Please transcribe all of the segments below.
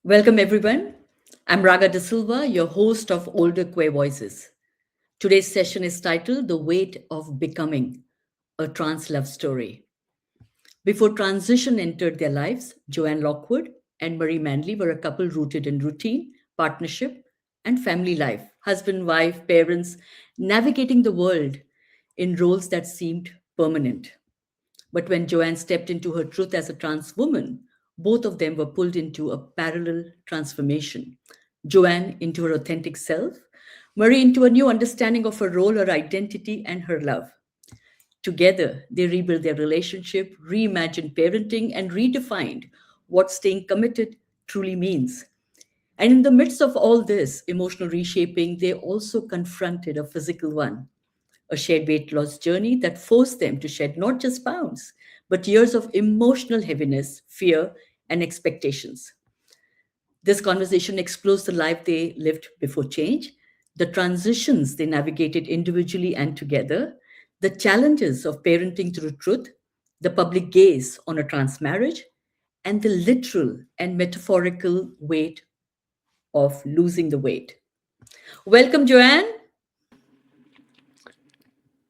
Welcome, everyone. I'm Raga De Silva, your host of Older Queer Voices. Today's session is titled The Weight of Becoming, a Trans Love Story. Before transition entered their lives, Joanne Lockwood and Marie Manley were a couple rooted in routine, partnership, and family life, husband, wife, parents, navigating the world in roles that seemed permanent. But when Joanne stepped into her truth as a trans woman, both of them were pulled into a parallel transformation. Joanne into her authentic self, Marie into a new understanding of her role, her identity, and her love. Together, they rebuilt their relationship, reimagined parenting, and redefined what staying committed truly means. And in the midst of all this emotional reshaping, they also confronted a physical one, a shared weight loss journey that forced them to shed not just pounds, but years of emotional heaviness, fear, and expectations. This conversation explores the life they lived before change, the transitions they navigated individually and together, the challenges of parenting through truth, the public gaze on a trans marriage, and the literal and metaphorical weight of losing the weight. Welcome, Joanne.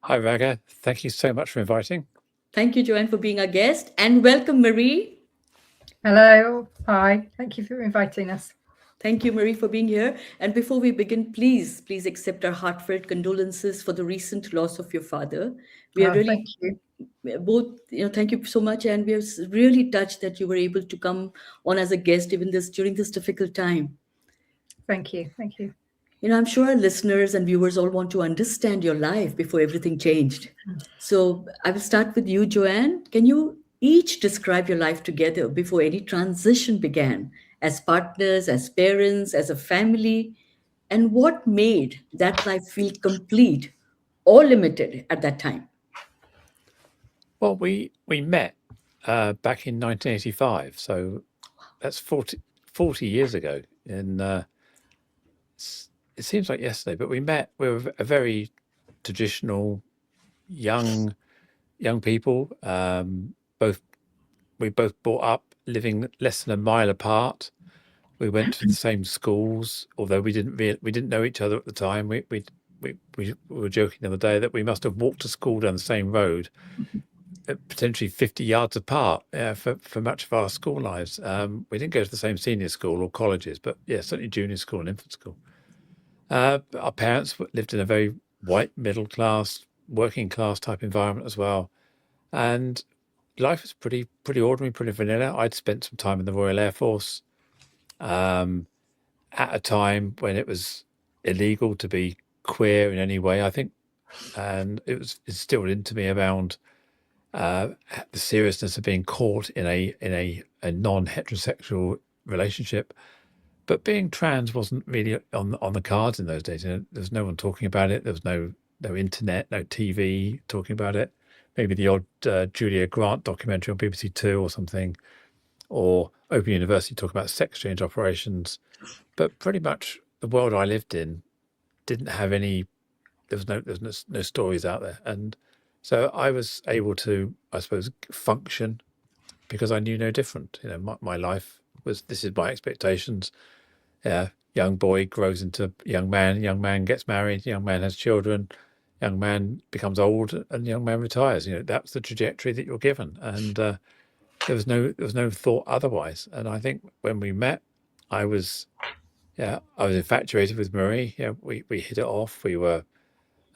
Hi, Raga. Thank you so much for inviting. Thank you, Joanne, for being our guest. And welcome, Marie. Hello. Hi. Thank you for inviting us. Thank you, Marie, for being here. And before we begin, please accept our heartfelt condolences for the recent loss of your father. We are Thank really you. both, thank you so much. And we are really touched that you were able to come on as a guest even this during this difficult time. Thank you. Thank you. I'm sure our listeners and viewers all want to understand your life before everything changed. So I will start with you, Joanne. Can you each describe your life together before any transition began, as partners, as parents, as a family, and what made that life feel complete or limited at that time? Well, we met back in 1985, so that's 40 years ago. And it seems like yesterday, but we met. We were a very traditional young people. Both we both brought up living less than a mile apart. We went to the same schools, although we didn't know each other at the time. We were joking the other day that we must have walked to school down the same road, potentially 50 yards apart for much of our school lives. We didn't go to the same senior school or colleges, but yeah, certainly junior school and infant school. Our parents lived in a very white, middle class, working class type environment as well. And life was pretty ordinary, pretty vanilla. I'd spent some time in the Royal Air Force at a time when it was illegal to be queer in any way, I think. And it instilled into me around the seriousness of being caught in a non-heterosexual relationship. But being trans wasn't really on the cards in those days. There was no one talking about it. There was no internet, no TV talking about it. Maybe the odd Julia Grant documentary on BBC Two or something, or Open University talking about sex change operations. But pretty much the world I lived in didn't have any. There was no stories out there, and so I was able to, I suppose, function because I knew no different. My life was, this is my expectations. Young boy grows into young man gets married, young man has children, young man becomes old, and young man retires. That's the trajectory that you're given, and there was no thought otherwise. And I think when we met, I was infatuated with Marie. We hit it off. We were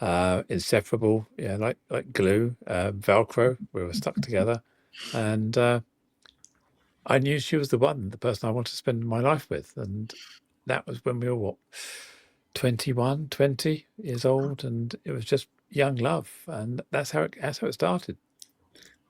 inseparable, like glue, Velcro. We were stuck together, and I knew she was the person I wanted to spend my life with. And that was when we were 21, 20 years old, and it was just young love, and that's how it started.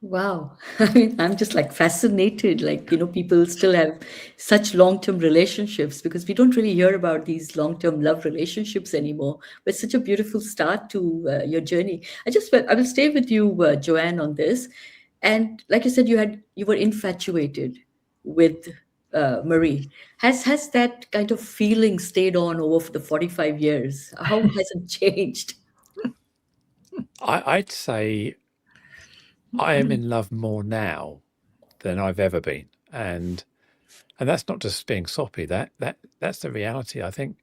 Wow. I mean, I'm just like fascinated. Like, people still have such long-term relationships because we don't really hear about these long-term love relationships anymore. But it's such a beautiful start to your journey. I will stay with you, Joanne, on this. And like you said, you were infatuated with Marie. Has that kind of feeling stayed on over the 45 years? How has it changed? I'd say I am in love more now than I've ever been, and And that's not just being soppy. That's the reality. I think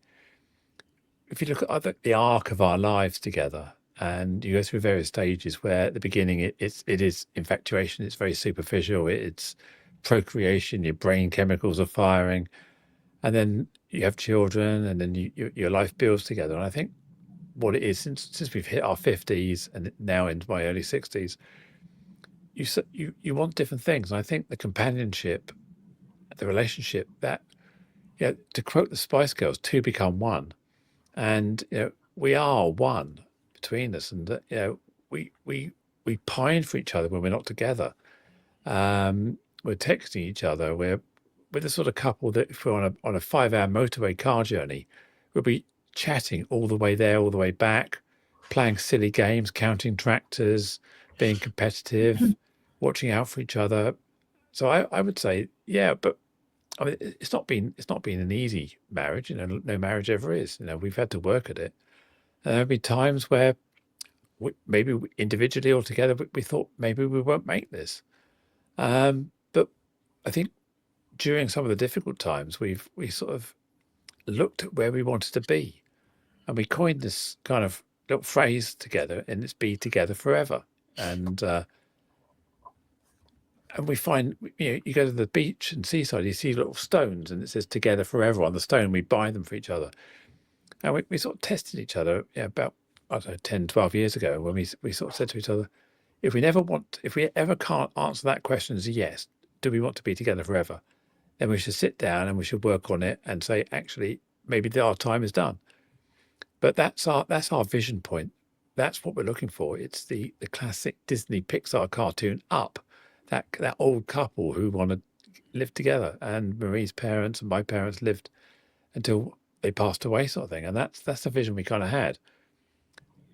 if you look at the arc of our lives together, and you go through various stages where at the beginning it is infatuation, it's very superficial, it's procreation, your brain chemicals are firing, and then you have children, and then your life builds together. And I think what it is, since we've hit our 50s and now into my early 60s, you want different things. And I think the companionship, the relationship, that, to quote the Spice Girls, two become one. And we are one between us, and we pine for each other when we're not together. We're texting each other. We're the sort of couple that if we're on a 5-hour motorway car journey, we'll be chatting all the way there, all the way back, playing silly games, counting tractors, being competitive, watching out for each other. So I would say, but I mean, it's not been an easy marriage. No marriage ever is. We've had to work at it. And there have been times where maybe individually or together, we thought maybe we won't make this. But I think during some of the difficult times, we sort of looked at where we wanted to be, and we coined this kind of little phrase together, and it's "be together forever." And we find, you go to the beach and seaside, you see little stones, and it says "together forever" on the stone. We buy them for each other, and we sort of tested each other about, I don't know, 10, 12 years ago, when we sort of said to each other, if we ever can't answer that question as a yes, do we want to be together forever? Then we should sit down and we should work on it and say, actually, maybe our time is done. But that's our vision point. That's what we're looking for. It's the classic Disney Pixar cartoon Up, that old couple who want to live together. And Marie's parents and my parents lived until they passed away, sort of thing. And that's the vision we kind of had.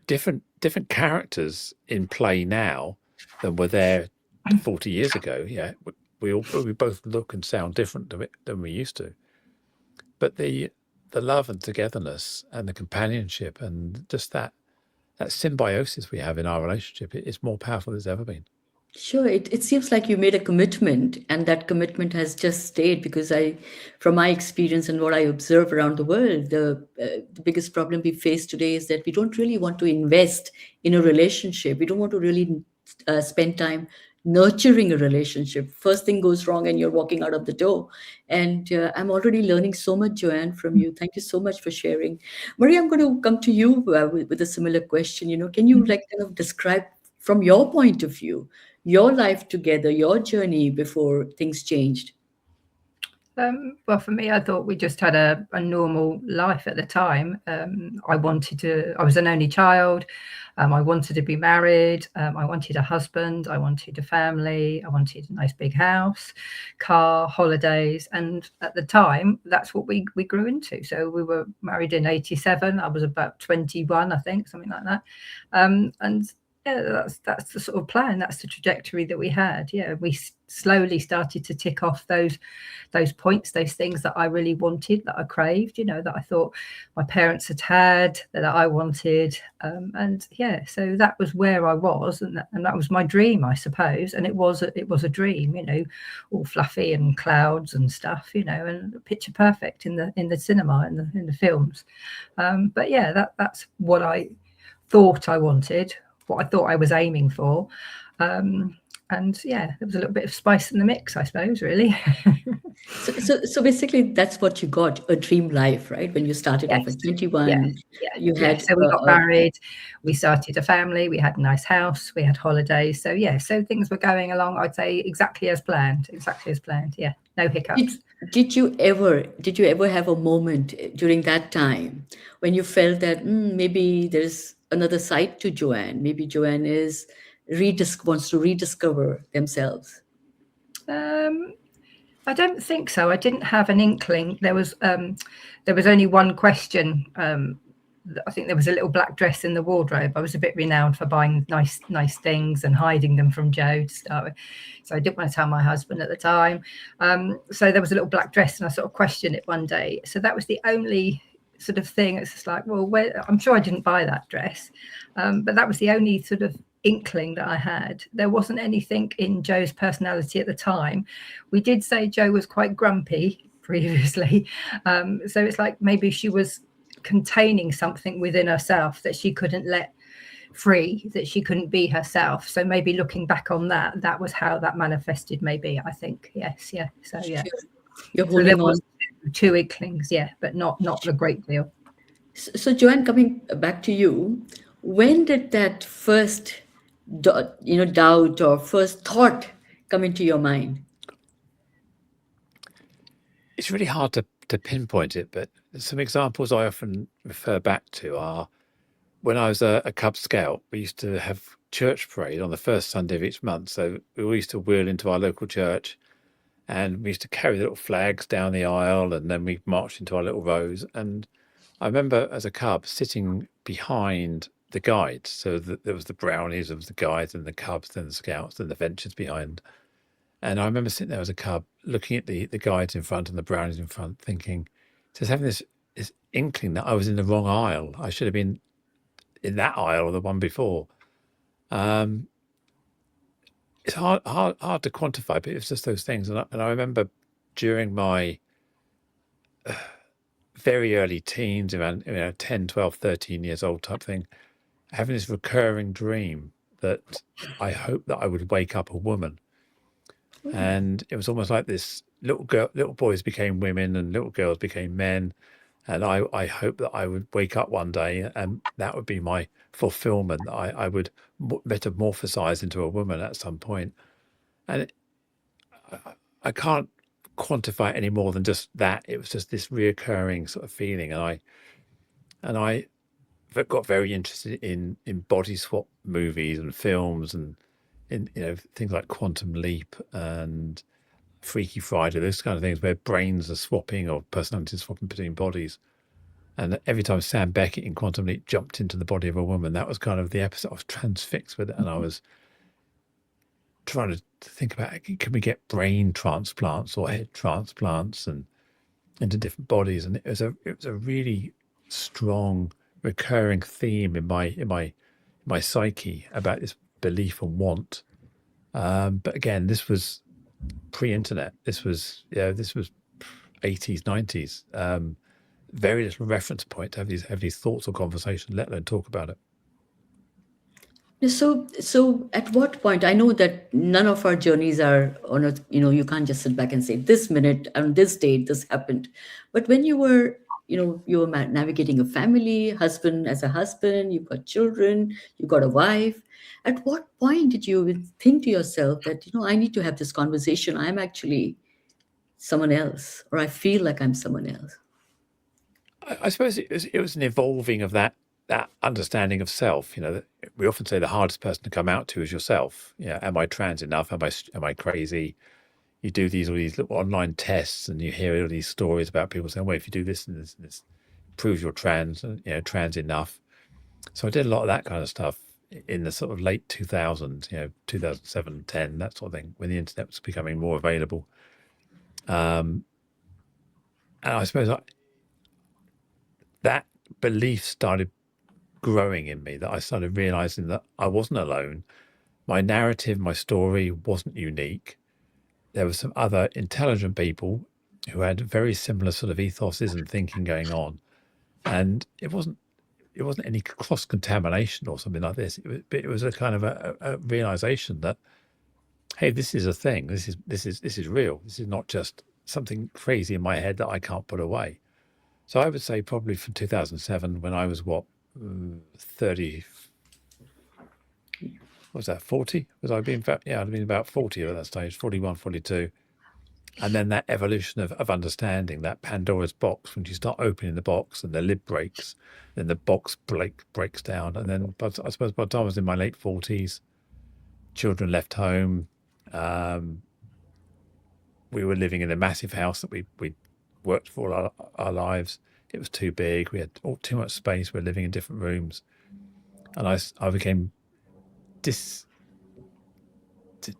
Different characters in play now than were there 40 years ago. Yeah, we both look and sound different than we used to. But the love and togetherness and the companionship and just that symbiosis we have in our relationship is more powerful than it's ever been. Sure, it seems like you made a commitment, and that commitment has just stayed, because from my experience and what I observe around the world, the biggest problem we face today is that we don't really want to invest in a relationship. We don't want to really spend time nurturing a relationship. First thing goes wrong and you're walking out of the door. And I'm already learning so much, Joanne, from you. Thank you so much for sharing. Maria, I'm going to come to you with a similar question. Can you kind of describe from your point of view your life together, your journey before things changed? Well, for me, I thought we just had a normal life at the time. I was an only child. I wanted to be married. I wanted a husband. I wanted a family. I wanted a nice big house, car, holidays. And at the time, that's what we grew into. So we were married in 87. I was about 21, I think, something like that. And yeah, that's the sort of plan. That's the trajectory that we had. Yeah, we slowly started to tick off those points, those things that I really wanted, that I craved, that I thought my parents had, that I wanted. And yeah, so that was where I was, and that was my dream, I suppose. And it was a dream, all fluffy and clouds and stuff, and picture perfect in the cinema, in the films. But yeah, that's what I thought I wanted, what I thought I was aiming for. And yeah, there was a little bit of spice in the mix, I suppose, really. So basically, that's what you got, a dream life, right? When you started off at 21, you had. So we got married, we started a family, we had a nice house, we had holidays. So yeah, so things were going along, I'd say, exactly as planned. Yeah, no hiccups. Did you ever have a moment during that time when you felt that maybe there's another side to Joanne? Maybe Joanne wants to rediscover themselves? I don't think so. I didn't have an inkling. There was only one question. I think there was a little black dress in the wardrobe. I was a bit renowned for buying nice things and hiding them from Joe to start with. So I didn't want to tell my husband at the time. So there was a little black dress, and I sort of questioned it one day. So that was the only sort of thing. It's just like, well, I'm sure I didn't buy that dress, but that was the only sort of inkling that I had. There wasn't anything in Jo's personality at the time. We did say Jo was quite grumpy previously. So it's like maybe she was containing something within herself that she couldn't let free, that she couldn't be herself. So maybe looking back on that, that was how that manifested, maybe, I think. Yes, yeah. So yeah. You're So there holding on. was two inklings, yeah, but not a great deal. So, Joanne, coming back to you, when did that first, doubt or first thought come into your mind? It's really hard to pinpoint it, but some examples I often refer back to are when I was a Cub Scout, we used to have church parade on the first Sunday of each month. So we all used to wheel into our local church, and we used to carry the little flags down the aisle, and then we marched into our little rows. And I remember as a Cub sitting behind the guides. So there was the brownies, there was the guides and the Cubs, then the Scouts, then the Ventures behind. And I remember sitting there as a Cub looking at the guides in front and the brownies in front, thinking, just having this inkling that I was in the wrong aisle. I should have been in that aisle or the one before. It's hard to quantify, but it's just those things. And I remember during my very early teens, around 10, 12, 13 years old type thing, having this recurring dream that I hoped that I would wake up a woman. And it was almost like this little boys became women and little girls became men. And I hope that I would wake up one day and that would be my fulfillment. I would metamorphosize into a woman at some point. And I can't quantify it any more than just that. It was just this reoccurring sort of feeling. And I got very interested in body swap movies and films and in things like Quantum Leap and Freaky Friday, those kind of things where brains are swapping or personalities swapping between bodies. And every time Sam Beckett in Quantum Leap jumped into the body of a woman, that was kind of the episode. I was transfixed with it, and I was trying to think about, can we get brain transplants or head transplants and into different bodies? And it was a really strong recurring theme in my psyche about this belief and want. But again, this was pre-internet. This was 80s, 90s. Very little reference point to have these thoughts or conversations, let alone talk about it. So at what point, I know that none of our journeys are on a, you can't just sit back and say this minute on this date this happened. But when you were, navigating a family, as a husband, you've got children, you've got a wife. At what point did you think to yourself that, I need to have this conversation? I'm actually someone else, or I feel like I'm someone else. I suppose it was an evolving of that understanding of self. We often say the hardest person to come out to is yourself. Am I trans enough? Am I crazy? You do all these little online tests, and you hear all these stories about people saying, "Well, if you do this and this proves you're trans, trans enough." So I did a lot of that kind of stuff in the sort of late 2000s, 2007, 10, that sort of thing, when the internet was becoming more available. And I suppose that belief started growing in me, that I started realizing that I wasn't alone. My narrative, my story wasn't unique. There were some other intelligent people who had very similar sort of ethoses and thinking going on. And it wasn't any cross-contamination or something like this. It was a kind of a realization that, hey, this is a thing. This is real. This is not just something crazy in my head that I can't put away. So I would say probably from 2007, when I was 30, what was that, 40? I'd been about 40 at that stage, 41, 42. And then that evolution of understanding, that Pandora's box, when you start opening the box and the lid breaks, then the box breaks down. And then, but I suppose by the time I was in my late 40s, children left home. We were living in a massive house that we worked for all our lives. It was too big. We had too much space. We were living in different rooms. And I became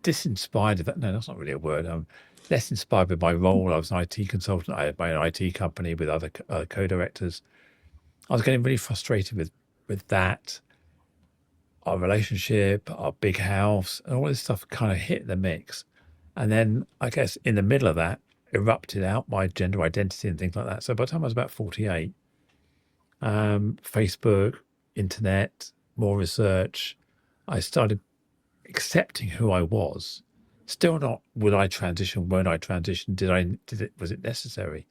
disinspired of that. No, that's not really a word. Less inspired with my role. I was an IT consultant. I had my own IT company with other co-directors. I was getting really frustrated with that. our relationship, our big house, and all this stuff kind of hit the mix. And then I guess in the middle of that erupted out my gender identity and things like that. So by the time I was about 48, Facebook, internet, more research, I started accepting who I was. Still not would I transition, won't I transition, was it necessary?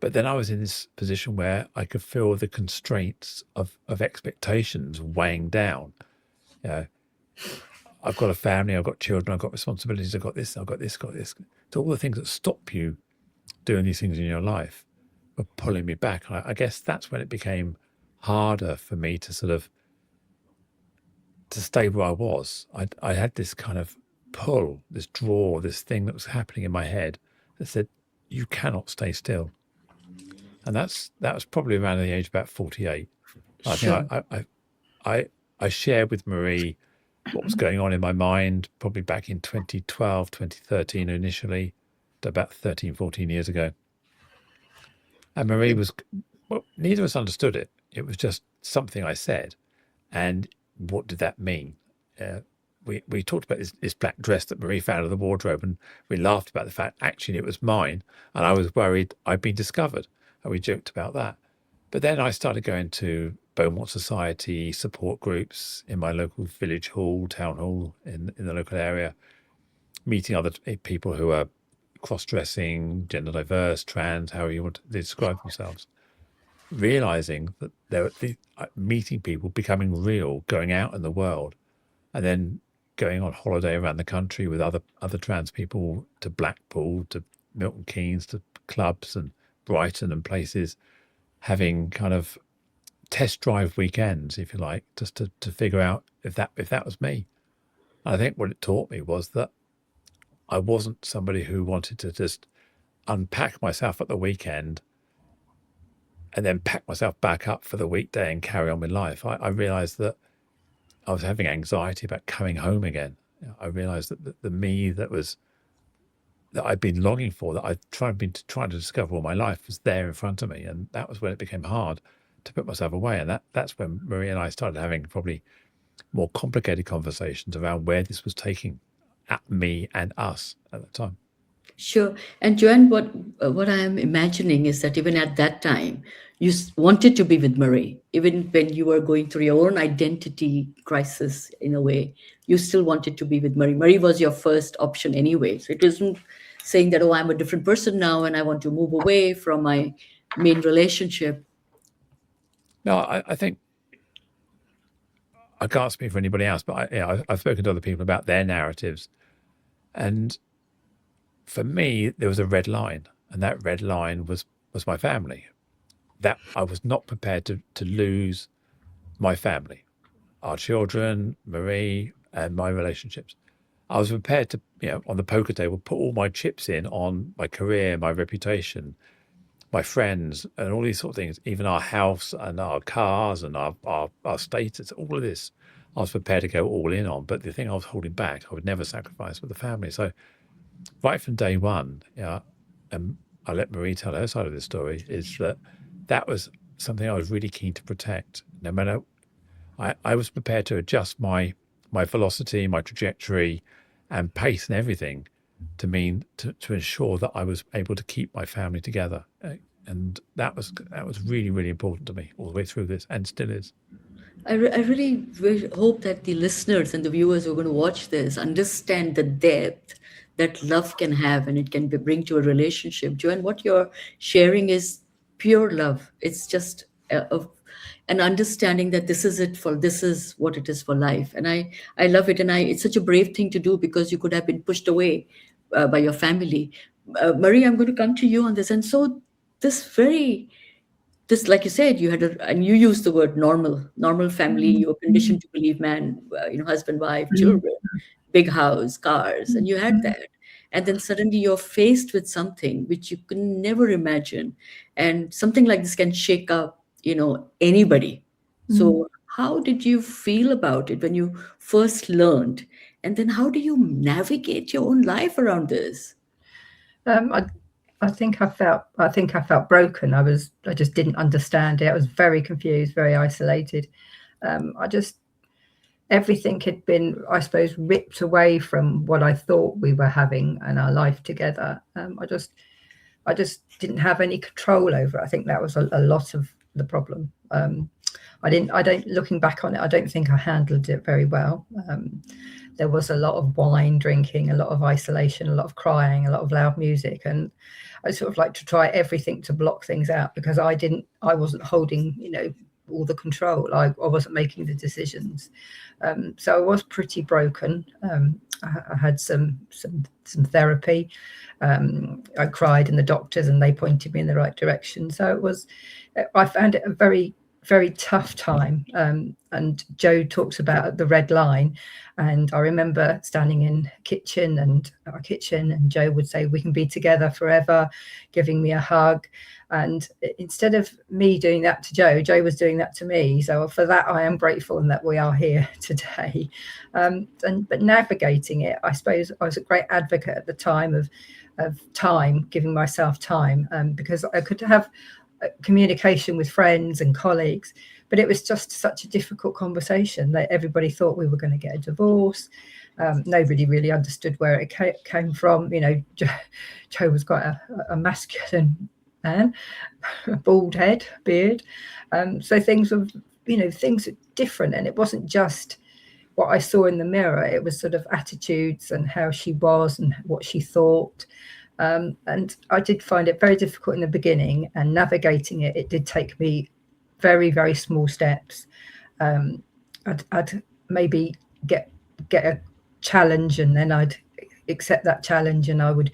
But then I was in this position where I could feel the constraints of expectations weighing down. You know, I've got a family, I've got children, I've got responsibilities, I've got this, I've got this, got this. So all the things that stop you doing these things in your life were pulling me back. I guess that's when it became harder for me to sort of to stay where I was. I had this kind of pull, this draw, this thing that was happening in my head that said, you cannot stay still. And that was probably around the age of about 48. I Sure. think I shared with Marie what was going on in my mind probably back in 2012, 2013 initially, to about 13, 14 years ago. And Marie was, well, neither of us understood it. It was just something I said. And what did that mean? We talked about this black dress that Marie found in the wardrobe, and we laughed about the fact actually it was mine, and I was worried I'd been discovered, and we joked about that. But then I started going to Beaumont Society support groups in my local village hall, town hall in the local area, meeting other people who are cross-dressing, gender diverse, trans, however you want to describe themselves, realizing that they're meeting people, becoming real, going out in the world, and then going on holiday around the country with other trans people to Blackpool, to Milton Keynes, to clubs and Brighton and places, having kind of test drive weekends, if you like, just to figure out if that was me. And I think what it taught me was that I wasn't somebody who wanted to just unpack myself at the weekend and then pack myself back up for the weekday and carry on with life. I realized that I was having anxiety about coming home again. I realized that the me that I'd been longing for, that I'd been trying to discover all my life, was there in front of me. And that was when it became hard to put myself away. And that's when Marie and I started having probably more complicated conversations around where this was taking at me and us at the time. Sure. And Joanne, what I am imagining is that even at that time, you wanted to be with Marie, even when you were going through your own identity crisis in a way. You still wanted to be with Marie. Marie was your first option anyway. So it wasn't saying that, oh, I'm a different person now and I want to move away from my main relationship. No, I think I can't speak for anybody else, but I've spoken to other people about their narratives, and for me, there was a red line, and that red line was my family. That I was not prepared to lose my family, our children, Marie, and my relationships. I was prepared to, on the poker table, put all my chips in on my career, my reputation, my friends, and all these sort of things, even our house and our cars and our status, all of this, I was prepared to go all in on. But the thing I was holding back, I would never sacrifice with the family. So right from day one, and I'll let Marie tell her side of the story, is that was something I was really keen to protect. No matter, I was prepared to adjust my velocity, my trajectory, and pace and everything to ensure that I was able to keep my family together. And that was really, really important to me all the way through this, and still is. I really hope that the listeners and the viewers who are going to watch this understand the depth that love can have and it can bring to a relationship. Joanne, what you're sharing is pure love. It's just an understanding that this is what it is for life. And I love it. And it's such a brave thing to do because you could have been pushed away by your family. Marie, I'm going to come to you on this. And so this, like you said, and you used the word normal family. You were conditioned to believe man, husband, wife, children, big house, cars, and you had that. And then suddenly you're faced with something which you can never imagine. And something like this can shake up, anybody. So how did you feel about it when you first learned? And then how do you navigate your own life around this? I think I felt broken. I just didn't understand it. I was very confused, very isolated. everything had been, I suppose, ripped away from what I thought we were having in our life together. I just didn't have any control over it. I think that was a lot of the problem. Looking back on it, I don't think I handled it very well. There was a lot of wine drinking, a lot of isolation, a lot of crying, a lot of loud music. And I sort of like to try everything to block things out, because I wasn't holding, all the control. I wasn't making the decisions. So I was pretty broken. I had some therapy. I cried in the doctors and they pointed me in the right direction. So I found it a very, very tough time. And Joe talks about the red line. And I remember standing in our kitchen, and Joe would say, "We can be together forever," giving me a hug. And instead of me doing that to Joe was doing that to me. So for that, I am grateful, and that we are here today. But navigating it, I suppose I was a great advocate at the time of time, giving myself time, because I could have communication with friends and colleagues, but it was just such a difficult conversation that everybody thought we were going to get a divorce. Nobody really understood where it came from. Joe was quite a masculine man, bald head, beard. So things were different, and it wasn't just what I saw in the mirror. It was sort of attitudes and how she was and what she thought. And I did find it very difficult in the beginning, and navigating it did take me very, very small steps. I'd maybe get a challenge, and then I'd accept that challenge, and I'd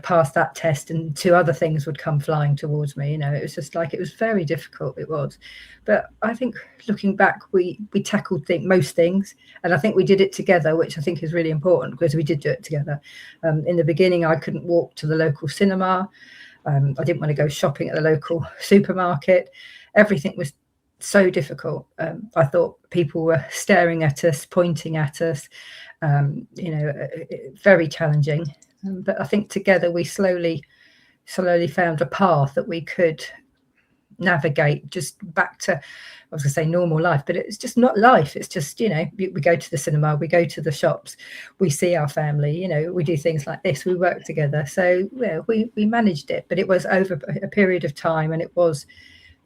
pass that test, and 2 other things would come flying towards me. It was just like, it was very difficult. It was. But I think looking back, we tackled most things, and I think we did it together, which I think is really important, because we did do it together. In the beginning, I couldn't walk to the local cinema. I didn't want to go shopping at the local supermarket. Everything was so difficult. I thought people were staring at us, pointing at us, very challenging. But I think together we slowly found a path that we could navigate just back to, I was going to say normal life, but it's just not life. It's just, we go to the cinema, we go to the shops, we see our family, we do things like this, we work together. So we managed it, but it was over a period of time, and it was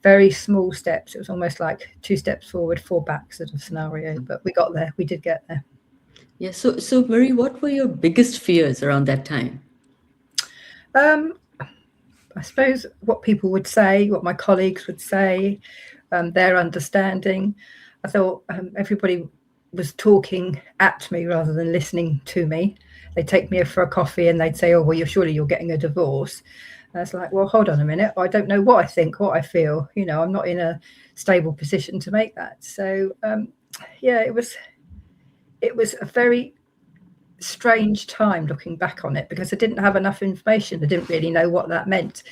very small steps. It was almost like 2 steps forward, 4 back sort of scenario, but we got there. We did get there. Yeah. So Marie, what were your biggest fears around that time? I suppose what people would say, what my colleagues would say, their understanding. I thought everybody was talking at me rather than listening to me. They'd take me for a coffee and they'd say, "Oh, well, you're getting a divorce." And it's like, well, hold on a minute. I don't know what I think, what I feel. I'm not in a stable position to make that. So, it was a very strange time looking back on it, because I didn't have enough information. I didn't really know what that meant,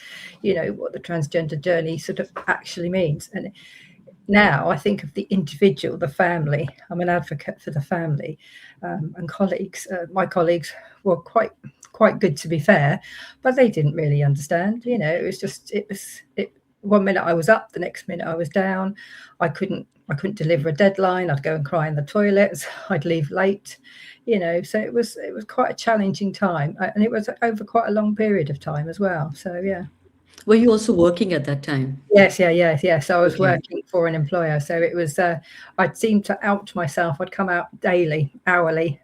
what the transgender journey sort of actually means. And now I think of the individual, the family. I'm an advocate for the family, and colleagues. My colleagues were quite good, to be fair, but they didn't really understand. It was 1 minute I was up, the next minute I was down. I couldn't deliver a deadline. I'd go and cry in the toilets. I'd leave late. So it was quite a challenging time, and it was over quite a long period of time as well. So yeah. Were you also working at that time? Yes. I was working for an employer. So it was, I'd seem to out myself. I'd come out daily, hourly,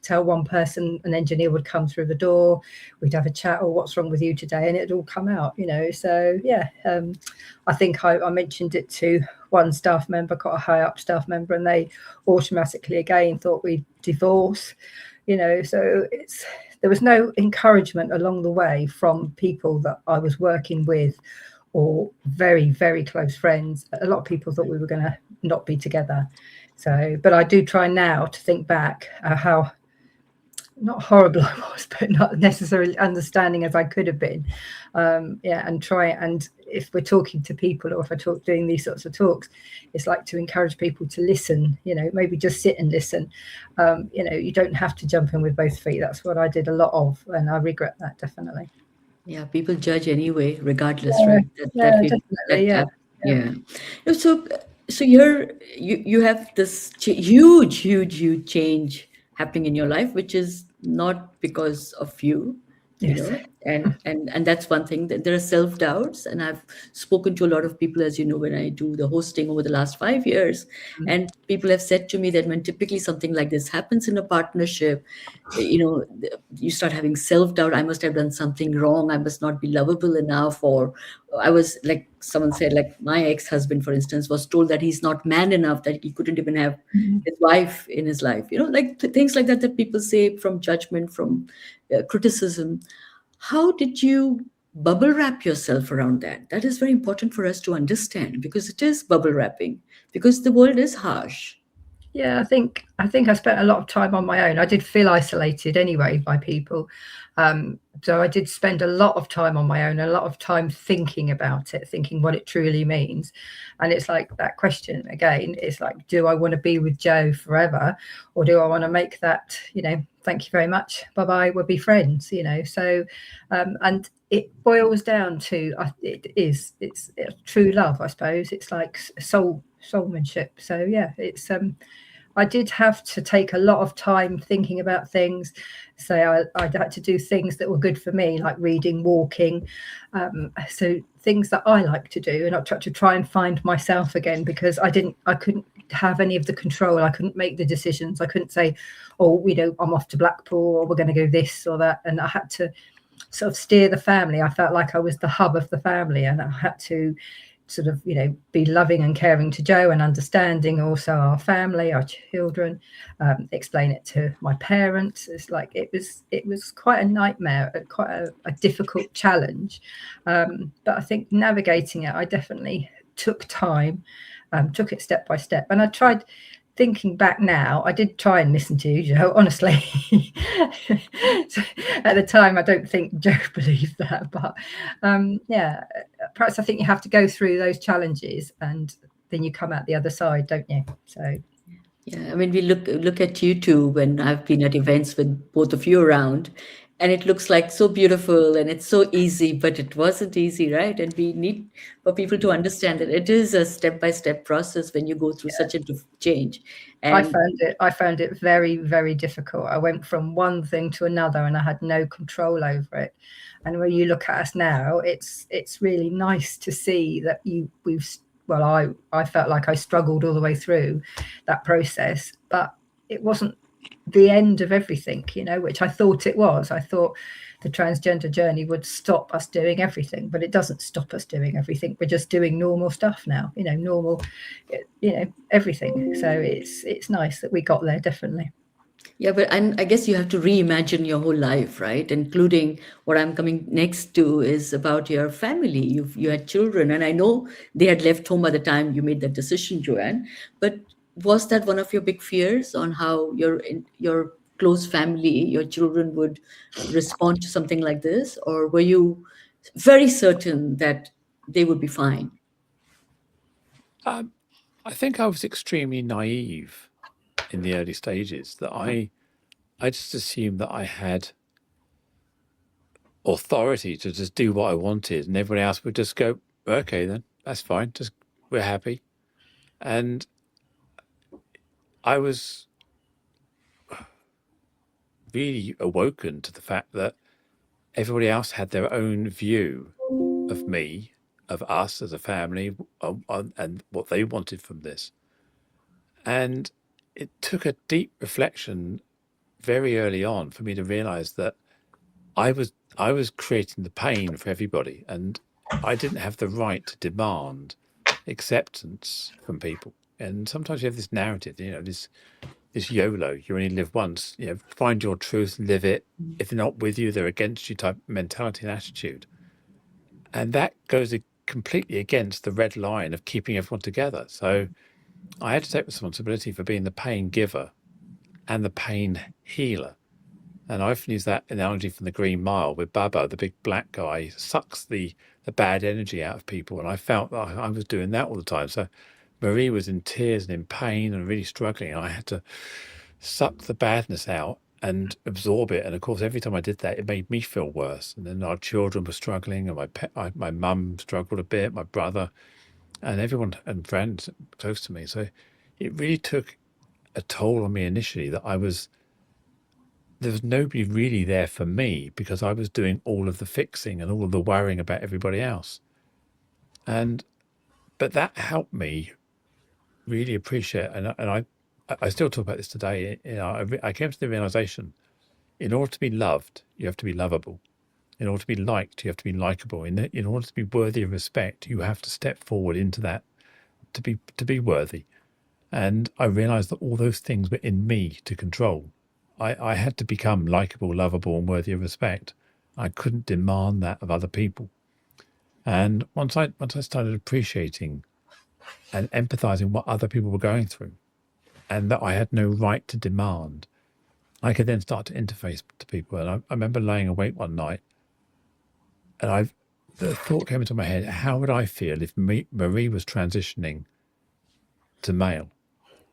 tell one person, an engineer would come through the door. We'd have a chat, "Oh, what's wrong with you today?" And it'd all come out, So yeah, I think I mentioned it to one staff member, quite a high up staff member, and they automatically again thought we'd divorce, So there was no encouragement along the way from people that I was working with, or very, very close friends. A lot of people thought we were going to not be together. So, but I do try now to think back how not horrible I was, but not necessarily understanding as I could have been. And try, and if we're talking to people, or if I doing these sorts of talks, it's like to encourage people to listen, maybe just sit and listen. You don't have to jump in with both feet. That's what I did a lot of, and I regret that, definitely. Yeah, people judge anyway, regardless, Yeah, right? definitely. Yeah. So So you have this huge change happening in your life, which is not because of you, you Yes. know. And that's one thing, that there are self doubts, and I've spoken to a lot of people, as you know, when I do the hosting over the last 5 years, Mm. and people have said to me that when typically something like this happens in a partnership, you start having self doubt. I must have done something wrong. I must not be lovable enough. Or I was, like someone said, like my ex husband, for instance, was told that he's not man enough, that he couldn't even have Mm. his wife in his life. Like things like that people say from judgment, from criticism. How did you bubble wrap yourself around that? That is very important for us to understand, because it is bubble wrapping, because the world is harsh. Yeah, I think I spent a lot of time on my own. I did feel isolated anyway by people. So I did spend a lot of time on my own, a lot of time thinking about it, thinking what it truly means. And it's like that question again, it's like, do I want to be with Joe forever? Or do I want to make that, thank you very much, bye-bye, we'll be friends, So and it boils down to it's true love, I suppose. It's like soulmanship. So yeah, it's I did have to take a lot of time thinking about things. So I had to do things that were good for me, like reading, walking. So things that I like to do, and I tried to try and find myself again, because I couldn't have any of the control. I couldn't make the decisions. I couldn't say, oh, I'm off to Blackpool, or we're going to go this or that. And I had to sort of steer the family. I felt like I was the hub of the family, and I had to sort of be loving and caring to Joe, and understanding also our family, our children, explain it to my parents. It's like it was quite a nightmare, quite a difficult challenge, but I think navigating it, I definitely took time, took it step by step, and I tried. Thinking back now, I did try and listen to you, Joe, honestly. So at the time, I don't think Joe believed that, but yeah, perhaps I think you have to go through those challenges, and then you come out the other side, don't you? So Yeah, I mean, we look at you two when I've been at events with both of you around, and it looks like so beautiful and it's so easy, but it wasn't easy, right? And we need for people to understand that it is a step-by-step process when you go through such a change. And I found it very, very difficult. I went from one thing to another, and I had no control over it. And when you look at us now, it's really nice to see that I felt like I struggled all the way through that process, but it wasn't the end of everything, which I thought it was. I thought the transgender journey would stop us doing everything, but it doesn't stop us doing everything. We're just doing normal stuff now, normal, everything. So it's nice that we got there, definitely. yeah, but I guess you have to reimagine your whole life, right? Including what I'm coming next to is about your family. You had children, and I know they had left home by the time you made that decision, Joanne. But was that one of your big fears on how your close family, your children would respond to something like this, or were you very certain that they would be fine? I think I was extremely naive in the early stages, that I just assumed that I had authority to just do what I wanted, and everyone else would just go, okay, then that's fine, just we're happy. And I was really awoken to the fact that everybody else had their own view of me, of us as a family, and what they wanted from this. And it took a deep reflection very early on for me to realize that I was creating the pain for everybody, and I didn't have the right to demand acceptance from people. And sometimes you have this narrative, this YOLO, you only live once, find your truth, live it. If they're not with you, they're against you type mentality and attitude. And that goes completely against the red line of keeping everyone together. So I had to take responsibility for being the pain giver and the pain healer. And I often use that analogy from the Green Mile, where Baba, the big black guy, sucks the bad energy out of people. And I felt that I was doing that all the time. So Marie was in tears and in pain and really struggling. And I had to suck the badness out and absorb it. And of course, every time I did that, it made me feel worse. And then our children were struggling, and my mum struggled a bit, my brother. and everyone and friends close to me. So it really took a toll on me initially that there was nobody really there for me because I was doing all of the fixing and all of the worrying about everybody else. But that helped me really appreciate, and I still talk about this today. I came to the realization, in order to be loved, you have to be lovable. In order to be liked, you have to be likable. In order to be worthy of respect, you have to step forward into that to be worthy. And I realized that all those things were in me to control. I had to become likable, lovable, and worthy of respect. I couldn't demand that of other people. And once I started appreciating and empathizing what other people were going through, and that I had no right to demand, I could then start to interface to people. And I remember laying awake one night, and the thought came into my head: how would I feel if Marie was transitioning to male,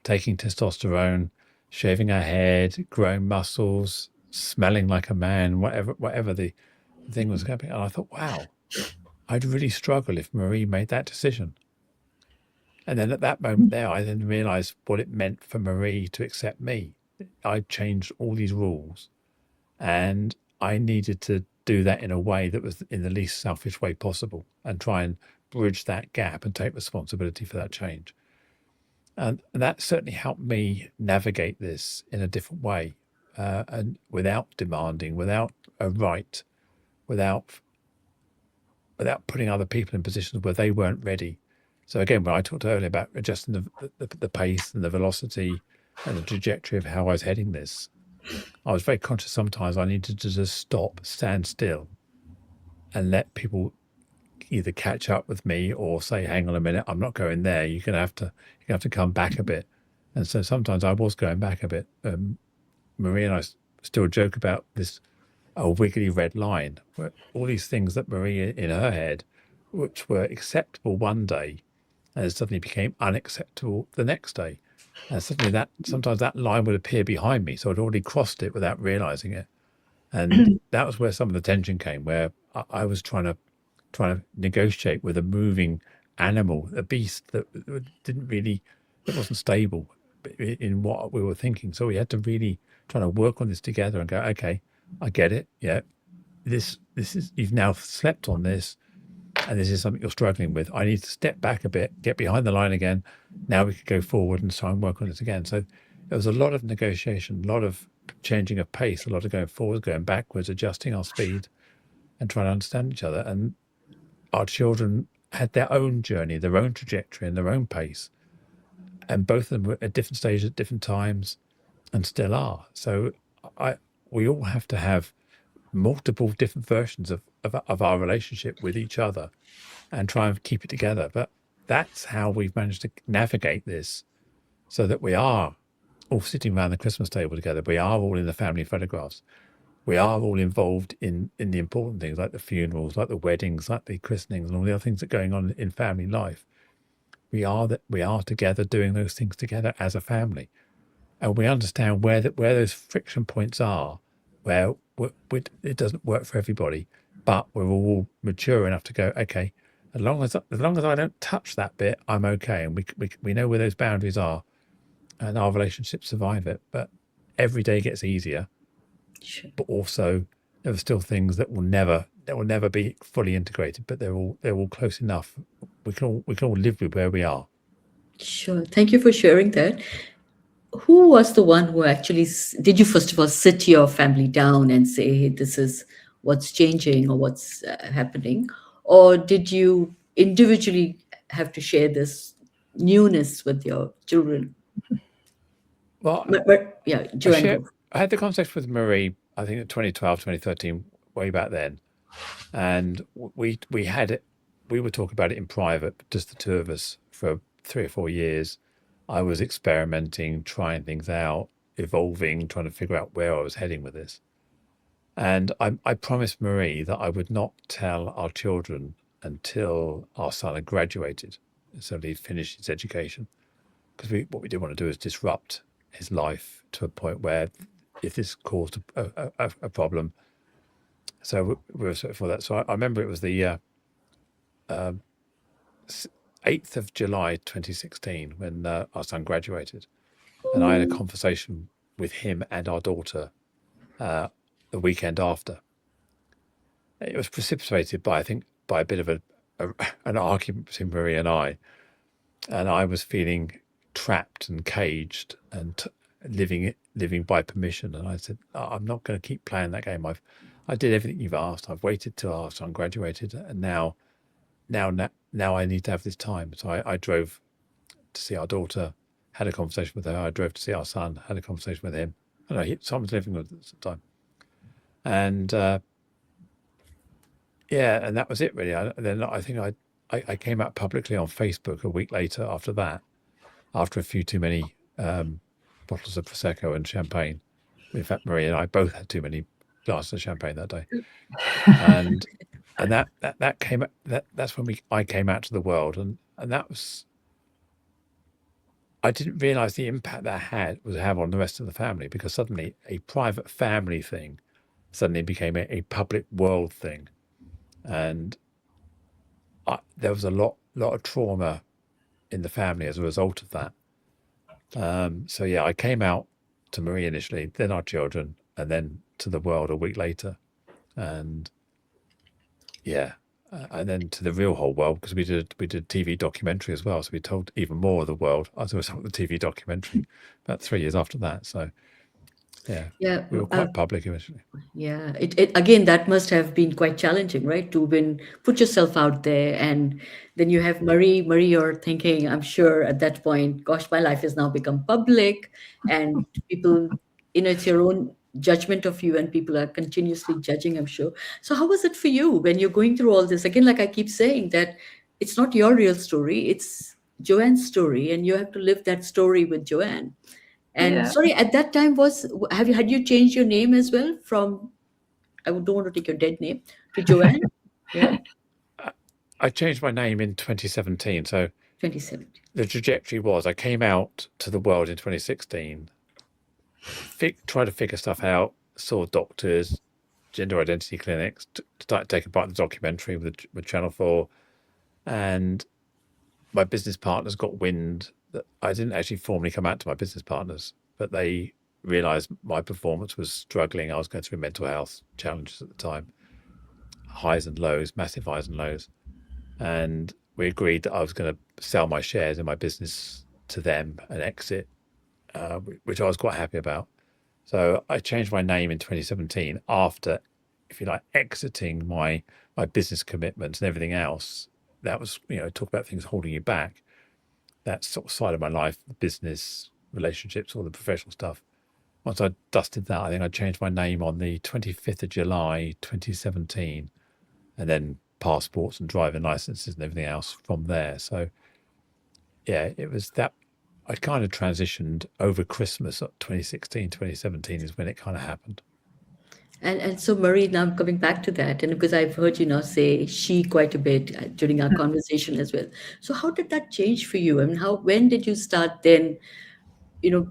taking testosterone, shaving her head, growing muscles, smelling like a man, whatever the thing was happening? And I thought, wow, I'd really struggle if Marie made that decision. And then at that moment there, I then realized what it meant for Marie to accept me. I changed all these rules, and I needed to do that in a way that was in the least selfish way possible and try and bridge that gap and take responsibility for that change. And that certainly helped me navigate this in a different way, and without demanding, without a right, without putting other people in positions where they weren't ready. So again, when I talked earlier about adjusting the pace and the velocity and the trajectory of how I was heading this, I was very conscious sometimes I needed to just stop, stand still, and let people either catch up with me or say, "Hang on a minute, I'm not going there. You're gonna have to come back a bit." And so sometimes I was going back a bit. Marie and I still joke about this wiggly red line, where all these things that Marie in her head, which were acceptable one day, and suddenly became unacceptable the next day. And suddenly sometimes that line would appear behind me, so I'd already crossed it without realizing it. And that was where some of the tension came, where I was trying to negotiate with a moving animal, a beast that wasn't stable in what we were thinking. So we had to really try to work on this together and go, okay, I get it. Yeah, this is, you've now slept on this, and this is something you're struggling with. I need to step back a bit, get behind the line again. Now we could go forward and try and work on this again. So there was a lot of negotiation, a lot of changing of pace, a lot of going forward, going backwards, adjusting our speed, and trying to understand each other. And our children had their own journey, their own trajectory, and their own pace. And both of them were at different stages at different times, and still are. So we all have to have multiple different versions of our relationship with each other and try and keep it together. But that's how we've managed to navigate this, so that we are all sitting around the Christmas table together. We are all in the family photographs. We are all involved in the important things, like the funerals, like the weddings, like the christenings, and all the other things that are going on in family life. We are together doing those things together as a family, and we understand where those friction points are, where it doesn't work for everybody, but we're all mature enough to go, okay, as long as I don't touch that bit, I'm okay, and we know where those boundaries are, and our relationships survive it. But every day gets easier, Sure. but also there are still things that will never be fully integrated, but they're all close enough. We can all live with where we are. Sure. Thank you for sharing that. Who was the one who actually did you first of all sit your family down and say, hey, this is what's changing or what's happening? Or did you individually have to share this newness with your children? Well, But yeah, Joanne, go. I had the conversation with Marie, I think in 2012, 2013, way back then. And we had it, we would talk about it in private, just the two of us, for 3 or 4 years. I was experimenting, trying things out, evolving, trying to figure out where I was heading with this. And I promised Marie that I would not tell our children until our son had graduated, so he'd finished his education. Because what we didn't want to do is disrupt his life to a point where, if this caused a problem, so we were for that. So I remember it was the 8th of July 2016 when our son graduated, and I had a conversation with him and our daughter the weekend after. It was precipitated by, I think, by a bit of an argument between Marie and I was feeling trapped and caged and living by permission. And I said, I'm not going to keep playing that game. I did everything you've asked. I've waited till our son graduated, and now I need to have this time. So I drove to see our daughter, had a conversation with her. I drove to see our son, had a conversation with him. I don't know, someone's living with us at the time. And and that was it really. Then I think I came out publicly on Facebook a week later after that, after a few too many bottles of Prosecco and champagne. In fact, Marie and I both had too many glasses of champagne that day. And that came, that's when I came out to the world. And that was, I didn't realize the impact that would have on the rest of the family, because suddenly a private family thing suddenly became a public world thing. And there was a lot of trauma in the family as a result of that. So yeah, I came out to Marie initially, then our children, and then to the world a week later. And and then to the real whole world, because we did TV documentary as well. So we told even more of the world as a result of the TV documentary about 3 years after that. So we were quite public eventually. Yeah, it again, that must have been quite challenging, right? To put yourself out there, and then you have Marie. You're thinking, I'm sure at that point, gosh, my life has now become public, and people, it's your own judgment of you, and people are continuously judging, I'm sure. So how was it for you when you're going through all this? Again, like I keep saying, that it's not your real story, it's Joanne's story, and you have to live that story with Joanne. And sorry, at that time had you changed your name as well from, I don't want to take your dead name, to Joanne? Yeah. I changed my name in 2017. So 2017. The trajectory was I came out to the world in 2016, tried to figure stuff out, saw doctors, gender identity clinics, started taking part in the documentary with Channel 4, and my business partners got wind that I didn't actually formally come out to my business partners, but they realized my performance was struggling. I was going through mental health challenges at the time, highs and lows, massive highs and lows. And we agreed that I was going to sell my shares in my business to them and exit, which I was quite happy about. So I changed my name in 2017 after, if you like, exiting my business commitments and everything else. That was, talk about things holding you back. That sort of side of my life, the business, relationships, all the professional stuff. Once I dusted that, I think I changed my name on the 25th of July, 2017, and then passports and driving licenses and everything else from there. So yeah, it was that I kind of transitioned over Christmas of 2016, 2017 is when it kind of happened. And so, Marie, now I'm coming back to that, and because I've heard you now say she quite a bit during our conversation as well. So how did that change for you? I mean, when did you start then,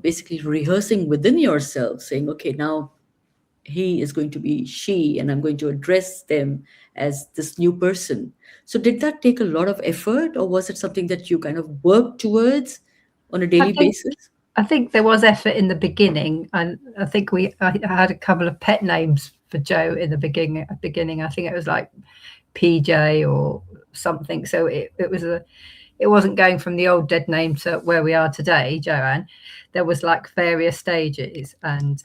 basically rehearsing within yourself, saying, okay, now he is going to be she, and I'm going to address them as this new person. So did that take a lot of effort, or was it something that you kind of worked towards on a daily basis? I think there was effort in the beginning, and I think I had a couple of pet names for Joe in the beginning. I think it was like PJ or something. So it wasn't going from the old dead name to where we are today, Joanne. There was like various stages, and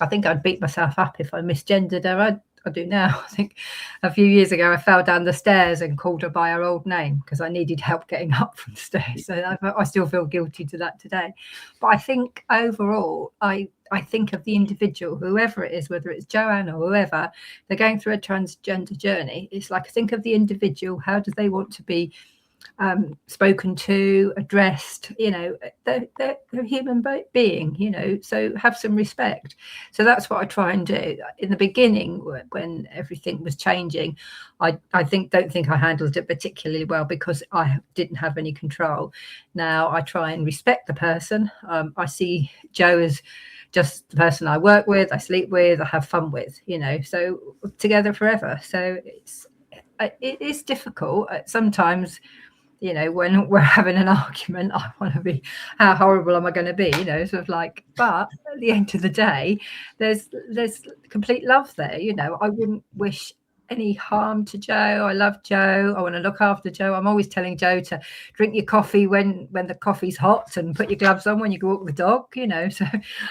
I think I'd beat myself up if I misgendered her. I do now. I think a few years ago I fell down the stairs and called her by her old name because I needed help getting up from the stairs. So I still feel guilty to that today. But I think overall, I think of the individual, whoever it is, whether it's Joanne or whoever, they're going through a transgender journey. It's like, think of the individual. How do they want to be spoken to, addressed? They're a human being, so have some respect. So that's what I try and do. In the beginning, when everything was changing, I don't think I handled it particularly well because I didn't have any control. Now I try and respect the person. I see Joe as just the person I work with, I sleep with, I have fun with, so together forever. So it is difficult sometimes. You know, when we're having an argument, I want to be, how horrible am I going to be? You know, sort of like, but at the end of the day, there's complete love there. You know, I wouldn't wish any harm to Joe. I love Joe. I want to look after Joe. I'm always telling Joe to drink your coffee when the coffee's hot and put your gloves on when you go walk the dog, you know. So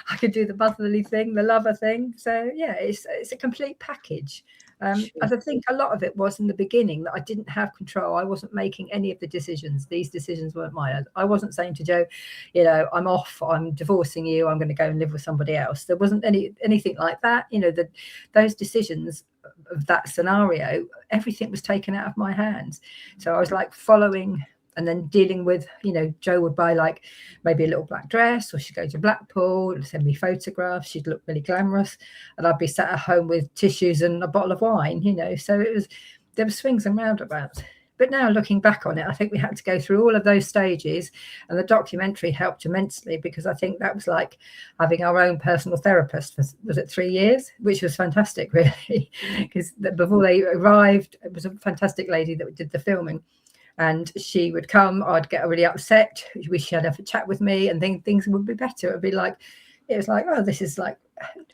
I could do the motherly thing, the lover thing. So yeah, it's a complete package. As I think a lot of it was in the beginning that I didn't have control. I wasn't making any of the decisions. These decisions weren't mine. I wasn't saying to Joe, you know, I'm off, I'm divorcing you, I'm going to go and live with somebody else. There wasn't anything like that. You know, those decisions of that scenario, everything was taken out of my hands. So I was like following and then dealing with, you know, Joe would buy like maybe a little black dress, or she'd go to Blackpool, send me photographs, she'd look really glamorous, and I'd be sat at home with tissues and a bottle of wine, you know. So there were swings and roundabouts. But now looking back on it, I think we had to go through all of those stages, and the documentary helped immensely, because I think that was like having our own personal therapist for, was it 3 years, which was fantastic, really, because before they arrived, it was a fantastic lady that did the filming. And she would come, I'd get really upset, she'd have a chat with me, and then things would be better. It would be like, it was like, oh, this is like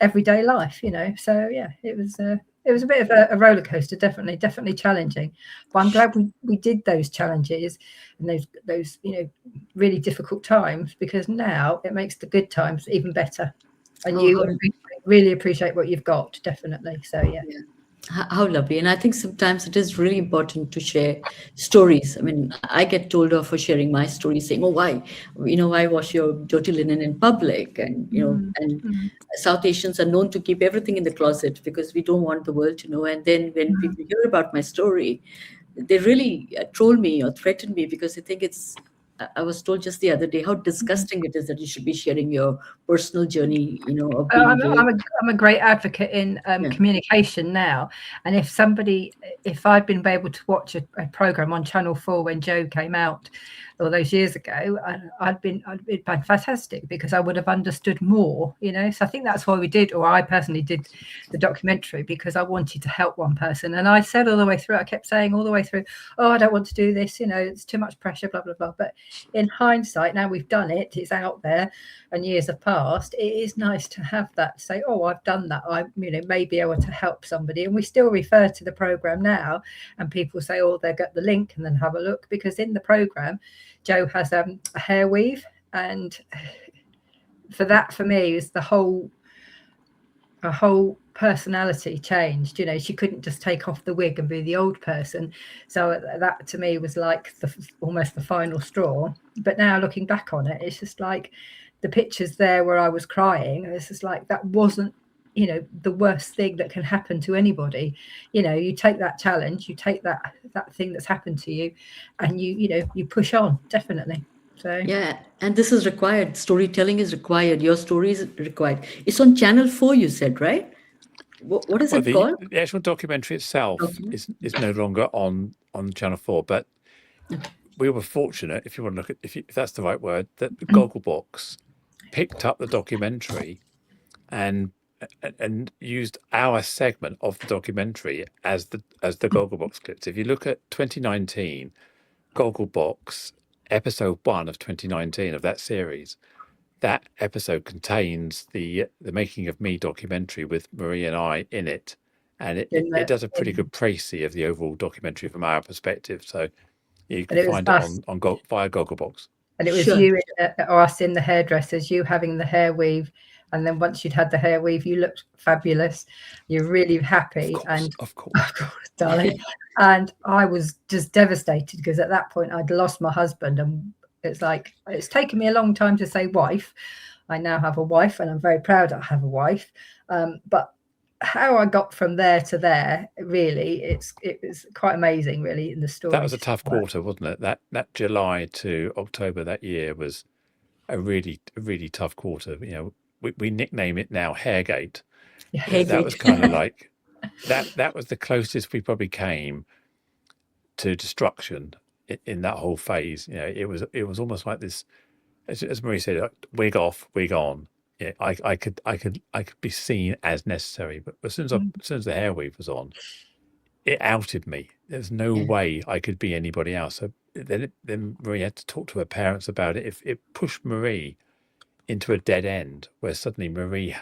everyday life, you know. So yeah, it was a bit of a roller coaster, definitely challenging. But I'm glad we did those challenges and those you know, really difficult times, because now it makes the good times even better. And you really appreciate what you've got, definitely. So yeah. How lovely. And I think sometimes it is really important to share stories. I mean, I get told off for sharing my story, saying, oh, why, you know, why wash your dirty linen in public? And, you know, and South Asians are known to keep everything in the closet because we don't want the world to know. And then when people hear about my story, they really troll me or threaten me, because they think it's, I was told just the other day how disgusting it is that you should be sharing your personal journey, you know, of being I'm a great advocate in communication now. And if I'd been able to watch a program on Channel 4 when Joe came out all those years ago, it'd been fantastic, because I would have understood more, you know. So I think that's why we did, or I personally did, the documentary, because I wanted to help one person. And I said all the way through, I kept saying all the way through, oh, I don't want to do this, you know, it's too much pressure, blah, blah, blah. But in hindsight, now we've done it, it's out there and years have passed, it is nice to have that, say, oh, I've done that, I, you know, may be able to help somebody. And we still refer to the program now, and people say, oh, they'll get the link and then have a look, because in the program Joe has a hair weave, and for me is a whole personality changed. You know, she couldn't just take off the wig and be the old person. So that to me was like almost the final straw. But now looking back on it, it's just like the pictures there where I was crying, it's just like, that wasn't, you know, the worst thing that can happen to anybody. You know, you take that challenge, you take that thing that's happened to you, and you know, you push on, definitely. So yeah, and this is required. Storytelling is required. Your story is required. It's on Channel 4, you said, right? What is it called? The actual documentary itself is no longer on Channel 4, but we were fortunate, if you want to look at, if that's the right word, that the Gogglebox picked up the documentary and used our segment of the documentary as the Gogglebox clips. If you look at 2019, Gogglebox episode 1 of 2019 of that series, that episode contains the Making of Me documentary with Marie and I in it, and it does a pretty good précis of the overall documentary from our perspective. So you can find it on via Gogglebox. And it was you or us in the hairdressers, you having the hair weave. And then once you'd had the hair weave, you looked fabulous. You're really happy. Of course, darling. And I was just devastated, because at that point I'd lost my husband. And it's like, it's taken me a long time to say wife. I now have a wife, and I'm very proud I have a wife. But how I got from there to there, really, it was quite amazing, really, in the story. That was a tough quarter, wasn't it? That July to October that year was a really tough quarter. You know, we nickname it now Hairgate. Hairgate. That was kind of like that was the closest we probably came to destruction in that whole phase. You know, it was almost like this, as Marie said, like, wig off, wig on. Yeah, I could be seen as necessary, but as soon as the hair weave was on, it outed me. There's no way I could be anybody else. So then Marie had to talk to her parents about it. If it pushed Marie into a dead end where suddenly Marie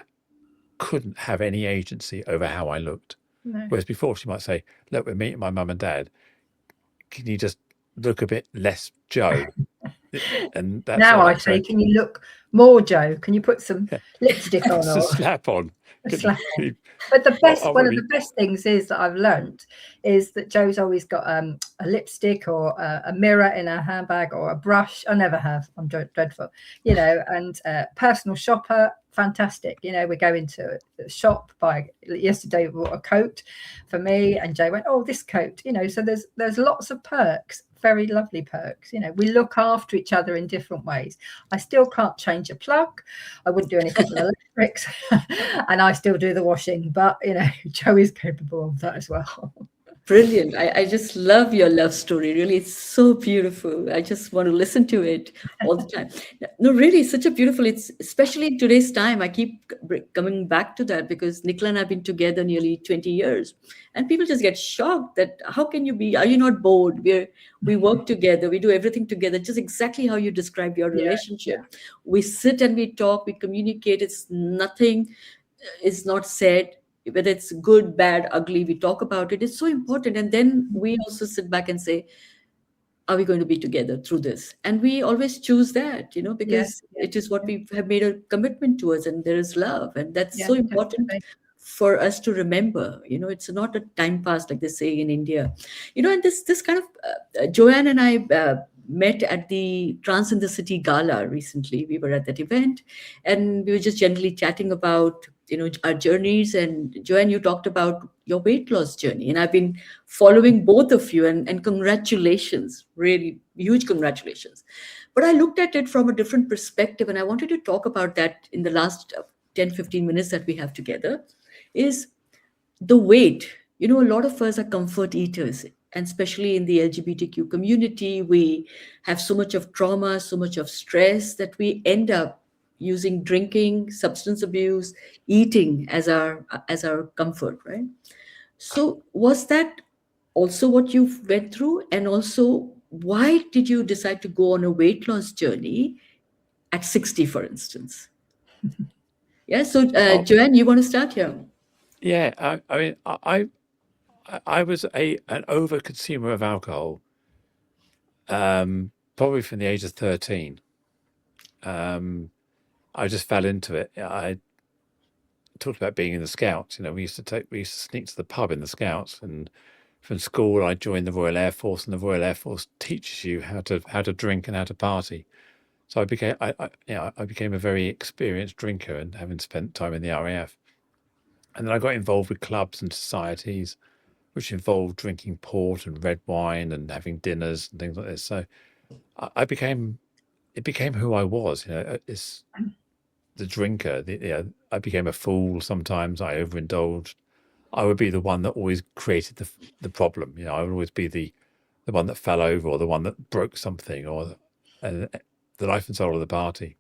couldn't have any agency over how I looked. No. Whereas before she might say, look, we're meeting my mum and dad. Can you just look a bit less Joe? And that's Now all I I'm say, saying. can you look more Joe? Can you put some Yeah. lipstick on? It's a slap on. A Could slap you- on. But the best, I one of mean, the best things is that I've learnt is that Joe's always got a lipstick or a mirror in her handbag or a brush. I never have. I'm dreadful, you know. And personal shopper, fantastic. You know, we go into a shop. Yesterday we bought a coat for me, and Joe went, "Oh, this coat," you know. So there's lots of perks. Very lovely perks. You know, we look after each other in different ways. I still can't change a plug. I wouldn't do anything with electrics, and I still do the washing. But you know, Joe is capable of that as well. Brilliant. I just love your love story. Really, it's so beautiful. I just want to listen to it all the time. No, really, it's such a beautiful, it's especially in today's time. I keep coming back to that because Nicola and I have been together nearly 20 years. And people just get shocked that how can you be, are you not bored? We work together, we do everything together, just exactly how you described your Yeah, relationship. We sit and we talk, we communicate. It's nothing is not said, whether it's good, bad, ugly, we talk about it. It's so important. And then we also sit back and say, are we going to be together through this? And we always choose that, yeah, because yeah, it is what we have made a commitment towards, and there is love. And that's yeah, so important definitely. for us to remember. It's not a time pass like they say in India. And this kind of Joanne and I met at the Trans in the City Gala recently. We were at that event, and we were just generally chatting about our journeys. And Joanne, you talked about your weight loss journey, and I've been following both of you, and congratulations, really huge congratulations. But I looked at it from a different perspective, and I wanted to talk about that in the last 10-15 minutes that we have together. Is the weight. A lot of us are comfort eaters, and especially in the LGBTQ community, we have so much of trauma, so much of stress, that we end up using drinking, substance abuse, eating as our comfort, right? So was that also what you went through? And also, why did you decide to go on a weight loss journey at 60, for instance? Yeah. So, oh, Joanne, you want to start here? yeah. I mean, I was an over consumer of alcohol, probably from the age of 13. I just fell into it. I talked about being in the Scouts. We used to sneak to the pub in the Scouts, and from school I joined the Royal Air Force, and the Royal Air Force teaches you how to drink and how to party. So I became a very experienced drinker, and having spent time in the RAF. And then I got involved with clubs and societies, which involved drinking port and red wine and having dinners and things like this. So it became who I was. It's the drinker. I became a fool sometimes. I overindulged. I would be the one that always created the problem. I would always be the one that fell over, or the one that broke something, or the life and soul of the party.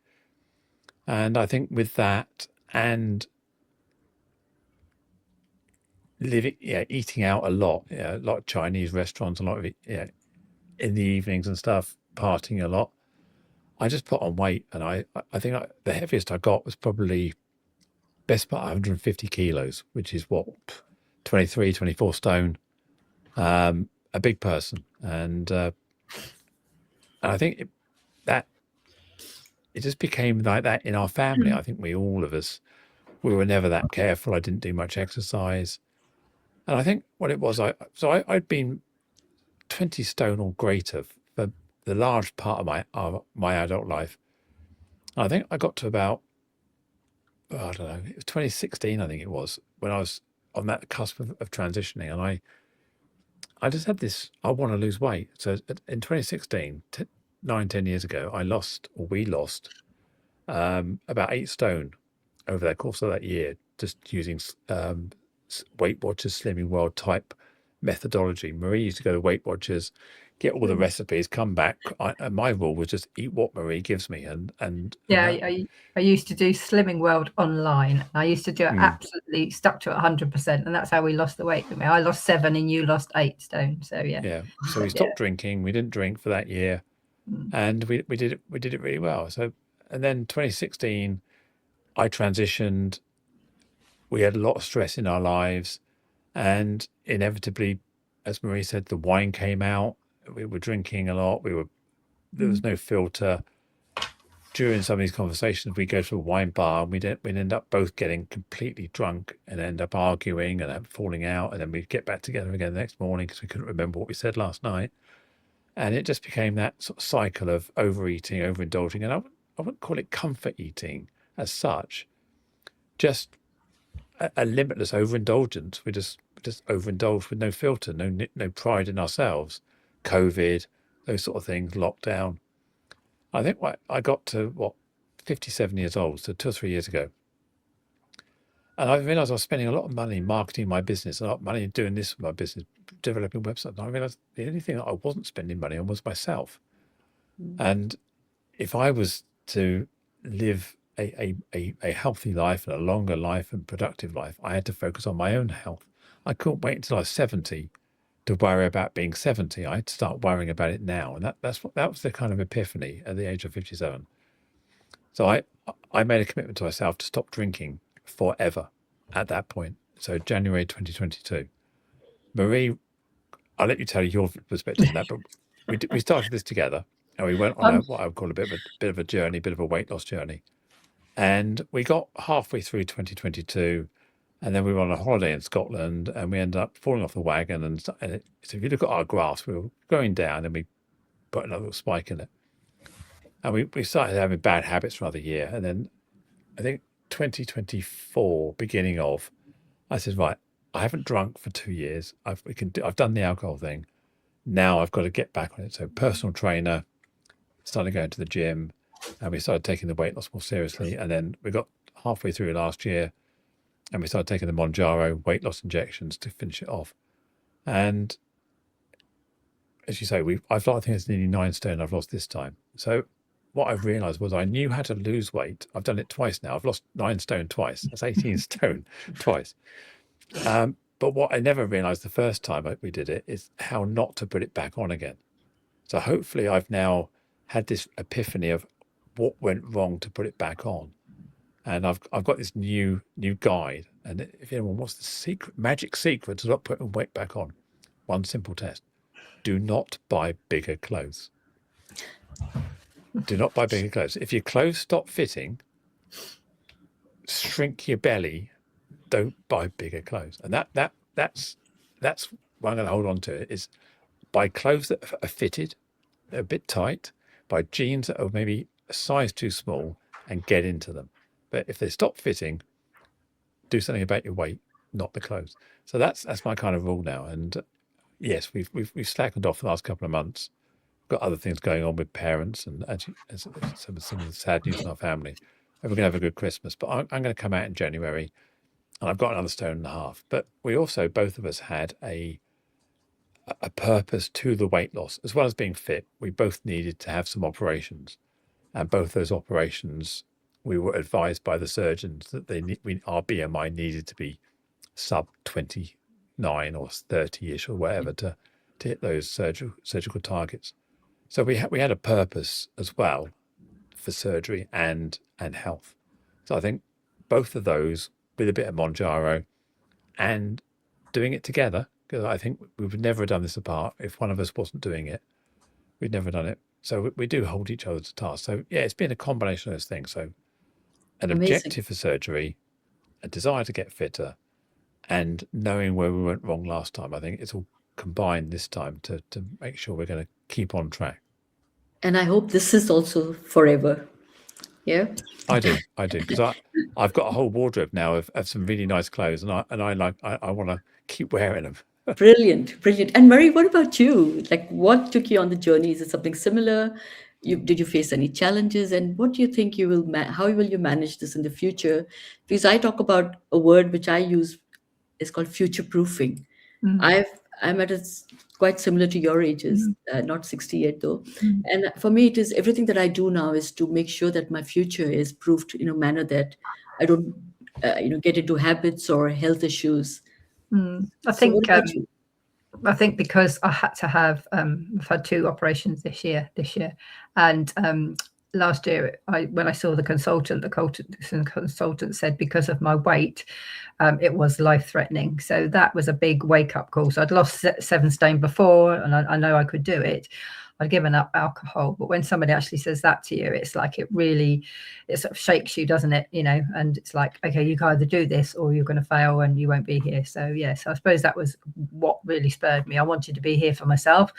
And I think with that, and eating out a lot of Chinese restaurants, a lot of it, in the evenings and stuff, partying a lot, I just put on weight. And I think the heaviest I got was probably best part 150 kilos, which is what, 23, 24 stone, a big person. And I think that it just became like that in our family. I think all of us, we were never that careful. I didn't do much exercise. And I think what it was, I'd been 20 stone or greater for the large part of my adult life. And I think I got to about, I don't know, it was 2016, I think it was, when I was on that cusp of transitioning. And I just had this, I want to lose weight. So in 2016, 10 years ago, we lost about 8 stone over the course of that year, just using Weight Watchers Slimming World type methodology. Marie used to go to Weight Watchers, get all the recipes, come back. And my rule was just eat what Marie gives me, and Yeah, that, I used to do Slimming World online. I used to do it absolutely stuck to it 100%, and that's how we lost the weight. I mean, I lost 7 and you lost 8 stone. So yeah. yeah. So we stopped drinking. We didn't drink for that year, and we did it really well. So, and then 2016, I transitioned. We had a lot of stress in our lives, and inevitably, as Marie said, the wine came out. We were drinking a lot. There was no filter. During some of these conversations, we go to a wine bar and we'd end up both getting completely drunk and end up arguing and falling out. And then we'd get back together again the next morning because we couldn't remember what we said last night. And it just became that sort of cycle of overeating, overindulging. And I wouldn't call it comfort eating as such, just a limitless overindulgence. We just overindulged with no filter, no pride in ourselves. COVID, those sort of things, lockdown. I think I got to 57 years old, so 2 or 3 years ago, and I realised I was spending a lot of money marketing my business, a lot of money doing this with my business, developing websites. And I realised the only thing that I wasn't spending money on was myself. And if I was to live a healthy life and a longer life and productive life, I had to focus on my own health. I couldn't wait until I was 70 to worry about being 70. I had to start worrying about it now. And that was the kind of epiphany at the age of 57. So I made a commitment to myself to stop drinking forever at that point. So January 2022. Marie, I'll let you tell your perspective on that, but we started this together and we went on what I would call a bit of a journey, bit of a weight loss journey. And we got halfway through 2022, and then we were on a holiday in Scotland, and we ended up falling off the wagon. And so if you look at our graphs, we were going down, and we put another little spike in it. And we started having bad habits for another year. And then I think 2024, beginning of, I said, right, I haven't drunk for 2 years. I've done the alcohol thing. Now I've got to get back on it. So personal trainer, started going to the gym, and we started taking the weight loss more seriously. And then we got halfway through last year, and we started taking the Monjaro weight loss injections to finish it off. And as you say, I think it's nearly 9 stone I've lost this time. So what I've realised was I knew how to lose weight. I've done it twice now. I've lost 9 stone twice. That's 18 stone twice. But what I never realised the first time we did it is how not to put it back on again. So hopefully I've now had this epiphany of what went wrong to put it back on. And I've got this new guide. And if anyone wants the magic secret to not putting weight back on, one simple test: do not buy bigger clothes. Do not buy bigger clothes. If your clothes stop fitting, shrink your belly. Don't buy bigger clothes. And that's what I'm going to hold on to, is buy clothes that are fitted, they're a bit tight, buy jeans that are maybe a size too small, and get into them. But if they stop fitting, do something about your weight, not the clothes. So that's my kind of rule now. And yes, we've slackened off the last couple of months. Got other things going on with parents, and actually some of the sad news in our family. And we're going to have a good Christmas. But I'm going to come out in January, and I've got another 1.5 stone. But we also, both of us, had a purpose to the weight loss. As well as being fit, we both needed to have some operations. And both those operations, we were advised by the surgeons that our BMI needed to be sub 29 or 30-ish or whatever to hit those surgical targets. So we had a purpose as well for surgery and health. So I think both of those, with a bit of Monjaro and doing it together, because I think we would never have done this apart. If one of us wasn't doing it, we'd never done it. So we do hold each other to task. So yeah, it's been a combination of those things. So an objective for surgery, a desire to get fitter, and knowing where we went wrong last time. I think it's all combined this time to make sure we're going to keep on track. And I hope this is also forever. Yeah, I do, because I've got a whole wardrobe now of some really nice clothes, and I want to keep wearing them. brilliant. And Marie, what about you? Like, what took you on the journey? Is it something similar? Did you face any challenges? And what do you think how will you manage this in the future? Because I talk about a word which I use is called future proofing. I'm at a quite similar to your ages, not 68 though. And for me, it is everything that I do now is to make sure that my future is proved in a manner that I don't, get into habits or health issues. I So what think about you? I think because I had to have, I've had 2 operations this year, and last year, when I saw the consultant said because of my weight, it was life-threatening. So that was a big wake-up call. So I'd lost 7 stone before, and I know I could do it. I'd given up alcohol, but when somebody actually says that to you, it's like it sort of shakes you, doesn't it? And it's like, okay, you can either do this or you're going to fail and you won't be here. So so I suppose that was what really spurred me. I wanted to be here for myself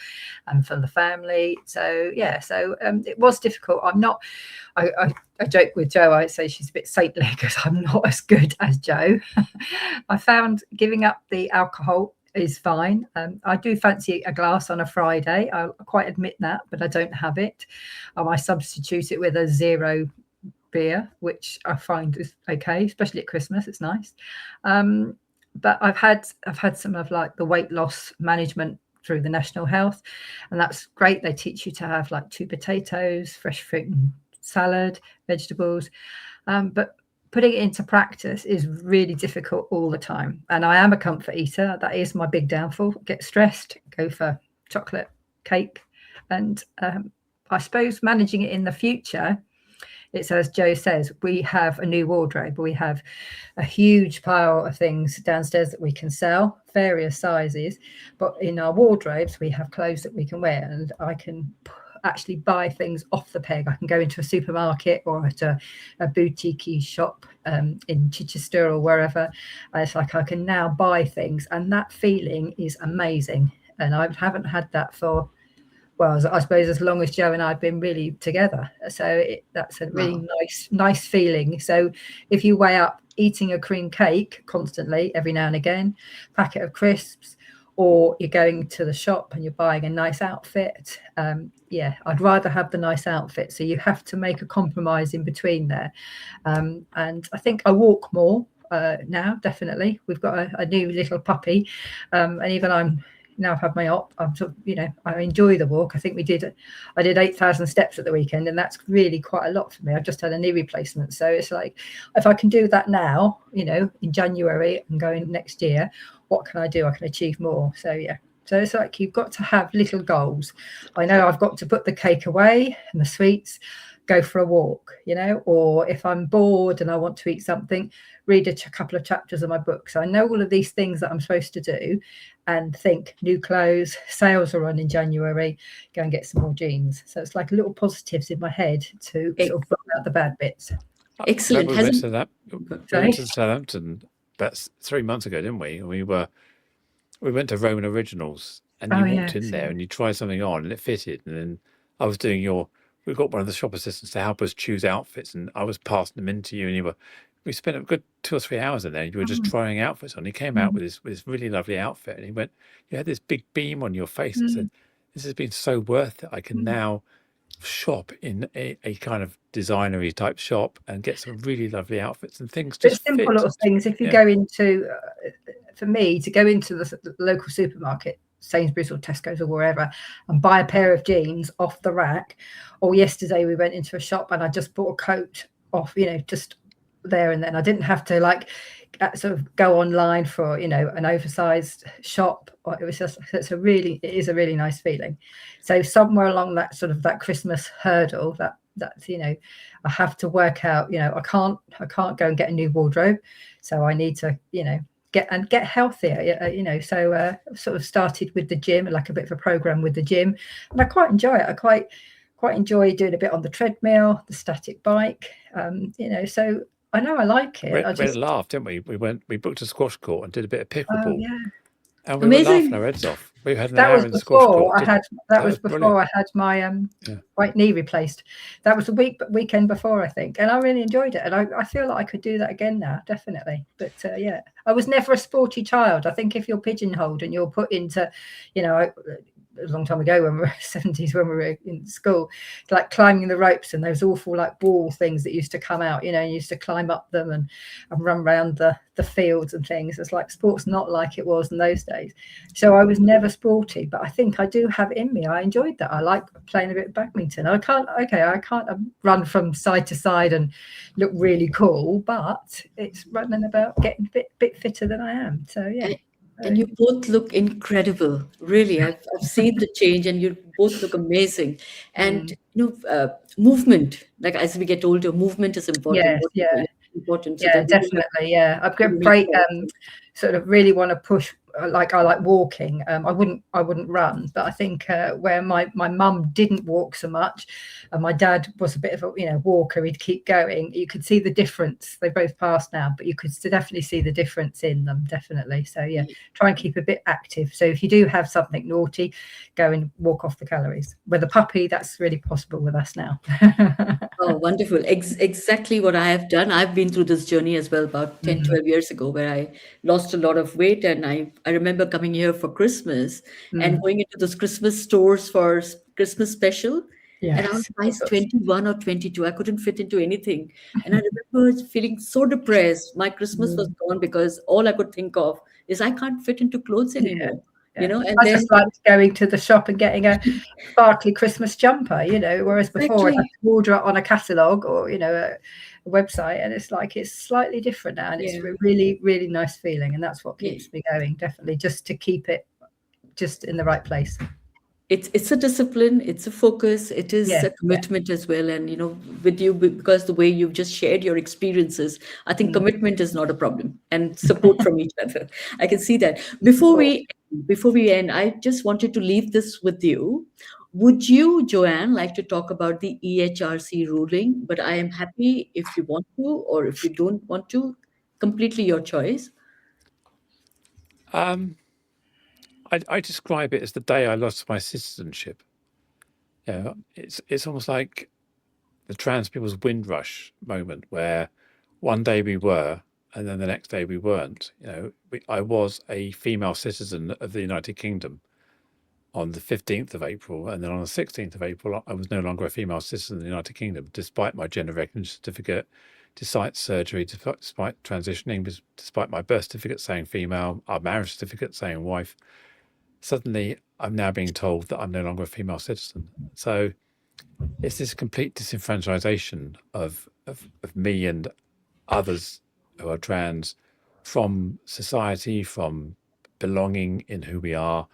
and for the family. So it was difficult. I joke with Jo, I say she's a bit saintly because I'm not as good as Jo. I found giving up the alcohol is fine. I do fancy a glass on a Friday. I quite admit that, but I don't have it. I substitute it with a 0 beer, which I find is okay, especially at Christmas. It's nice. But I've had some of like the weight loss management through the National Health, and that's great. They teach you to have like 2 potatoes, fresh fruit and salad, vegetables, but putting it into practice is really difficult all the time. And I am a comfort eater. That is my big downfall. Get stressed, go for chocolate, cake. And I suppose managing it in the future, it's as Jo says, we have a new wardrobe. We have a huge pile of things downstairs that we can sell, various sizes. But in our wardrobes, we have clothes that we can wear. And I can actually buy things off the peg. I can go into a supermarket or at a boutique shop in Chichester or wherever. It's like I can now buy things, and that feeling is amazing. And I haven't had that for, well, I suppose as long as Jo and I have been really together. So that's a really nice feeling. So if you weigh up eating a cream cake constantly every now and again, packet of crisps, or you're going to the shop and you're buying a nice outfit, I'd rather have the nice outfit. So you have to make a compromise in between there. And I think I walk more now, definitely. We've got a new little puppy, and even now I've had my op, I'm sort of, I enjoy the walk. I think I did 8,000 steps at the weekend, and that's really quite a lot for me. I've just had a knee replacement. So it's like, if I can do that now, in January and going next year, what can I do? I can achieve more. So it's like you've got to have little goals. I know I've got to put the cake away and the sweets, go for a walk, or if I'm bored and I want to eat something, read a couple of chapters of my book. So I know all of these things that I'm supposed to do, and think new clothes, sales are on in January, go and get some more jeans. So it's like little positives in my head to sort of block out the bad bits. Excellent. We went to Southampton about 3 months ago, didn't we? We went to Roman Originals, and you walked in there and you tried something on and it fitted. And then I was doing we got one of the shop assistants to help us choose outfits, and I was passing them into you, and we spent a good 2 or 3 hours in there. You were just trying outfits on. He came out with this really lovely outfit, and he went, you had this big beam on your face. I said, this has been so worth it. I can now shop in a kind of designery type shop and get some really lovely outfits, and things just simple fit. little things. If you go into, for me, to go into the local supermarket, Sainsbury's or Tesco's or wherever, and buy a pair of jeans off the rack. Or yesterday we went into a shop and I just bought a coat off, just there and then. I didn't have to sort of go online for an oversized shop. It was just, it is a really nice feeling. So somewhere along that sort of that Christmas hurdle, that's I have to work out, I can't go and get a new wardrobe, so I need to get healthier, so sort of started with the gym, like a bit of a program with the gym, and I quite enjoy it. I quite enjoy doing a bit on the treadmill, the static bike, so I know I like it. We laughed, didn't we? We booked a squash court and did a bit of pickleball. And we Amazing. were laughing our heads off. We had an hour in the squash court. That was before I had my right knee replaced. That was the weekend before, I think, and I really enjoyed it. And I feel like I could do that again now, definitely. But I was never a sporty child. I think if you're pigeonholed and you're put into, a long time ago when we were 70s, when we were in school, like climbing the ropes and those awful like ball things that used to come out, you used to climb up them and run around the fields and things. It's like sport's not like it was in those days. So I was never sporty, but I think I do have it in me. I enjoyed that. I like playing a bit of badminton. I can't run from side to side and look really cool, but it's running about getting a bit fitter than I am. So yeah. And you both look incredible. Really, I've seen the change, and you both look amazing. And movement. Like as we get older, movement is important. Yes, Important. So yeah, that we don't have definitely. Yeah, I've got to make great. choices. Sort of really want to push. Like I like walking. I wouldn't run, but I think where my mum didn't walk so much, and my dad was a bit of a walker. He'd keep going. You could see the difference. They both passed now, but you could definitely see the difference in them. Definitely. So yeah, try and keep a bit active. So if you do have something naughty, go and walk off the calories. With a puppy, that's really possible with us now. Oh, wonderful. Exactly what I have done. I've been through this journey as well about 10, 12 years ago, where I lost a lot of weight. And I remember coming here for Christmas and going into those Christmas stores for Christmas special. And I was Yes. size 21 or 22. I couldn't fit into anything. And I remember feeling so depressed. My Christmas was gone because all I could think of is I can't fit into clothes anymore. Yeah. And I then just liked going to the shop and getting a sparkly Christmas jumper, whereas before I had exactly. to order it on a catalogue or, a website, and it's like it's slightly different now, and it's Yeah. a really, really nice feeling, and that's what Yeah. keeps me going, definitely, just to keep it just in the right place. It's a discipline, it's a focus, it is Yeah, a commitment as well. And with you, because the way you've just shared your experiences, I think commitment is not a problem, and support from each other. I can see that. Before we end, I just wanted to leave this with you. Would you, Joanne, like to talk about the EHRC ruling? But I am happy if you want to, or if you don't want to, completely your choice. Um, I describe it as the day I lost my citizenship. It's almost like the trans people's Windrush moment, where one day we were, and then the next day we weren't. I was a female citizen of the United Kingdom on the 15th of April, and then on the 16th of April, I was no longer a female citizen of the United Kingdom, despite my gender recognition certificate, despite surgery, despite transitioning, despite my birth certificate saying female, our marriage certificate saying wife. Suddenly, I'm now being told that I'm no longer a female citizen. So it's this complete disenfranchisation of me and others who are trans from society, from belonging in who we are.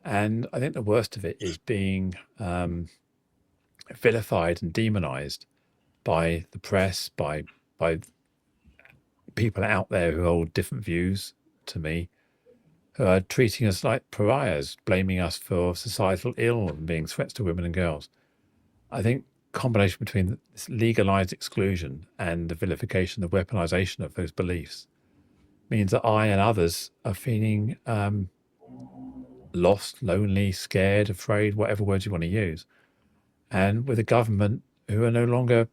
And I think the worst of it is being vilified and demonized by the press, by people out there who hold different views to me, who are treating us like pariahs, blaming us for societal ill and being threats to women and girls. I think combination between this legalized exclusion and the vilification, the weaponization of those beliefs means that I and others are feeling lost, lonely, scared, afraid, whatever words you want to use. And with a government who are no longer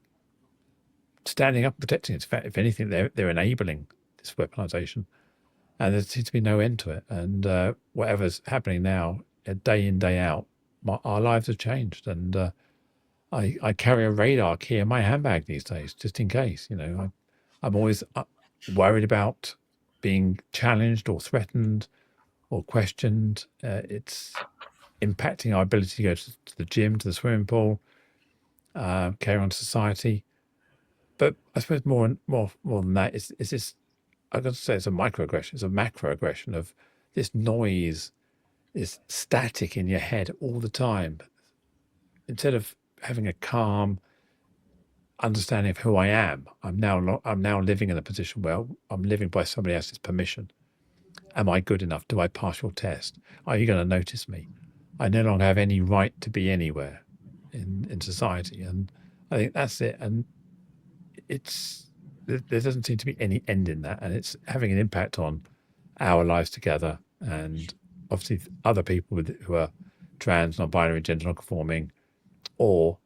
standing up and protecting it. In fact, if anything, they're enabling this weaponization. And there seems to be no end to it. And whatever's happening now, day in, day out, our lives have changed. And I carry a radar key in my handbag these days, just in case. I'm always worried about being challenged or threatened or questioned. It's impacting our ability to go to the gym, to the swimming pool, carry on society. But I suppose more than that is this. I've got to say it's a microaggression. It's a macroaggression of this noise, this static in your head all the time. Instead of having a calm understanding of who I am, I'm now living in a position where I'm living by somebody else's permission. Am I good enough? Do I pass your test? Are you going to notice me? I no longer have any right to be anywhere in society, and I think that's it. And there doesn't seem to be any end in that, and it's having an impact on our lives together, and obviously other people who are trans, non-binary, gender non-conforming, or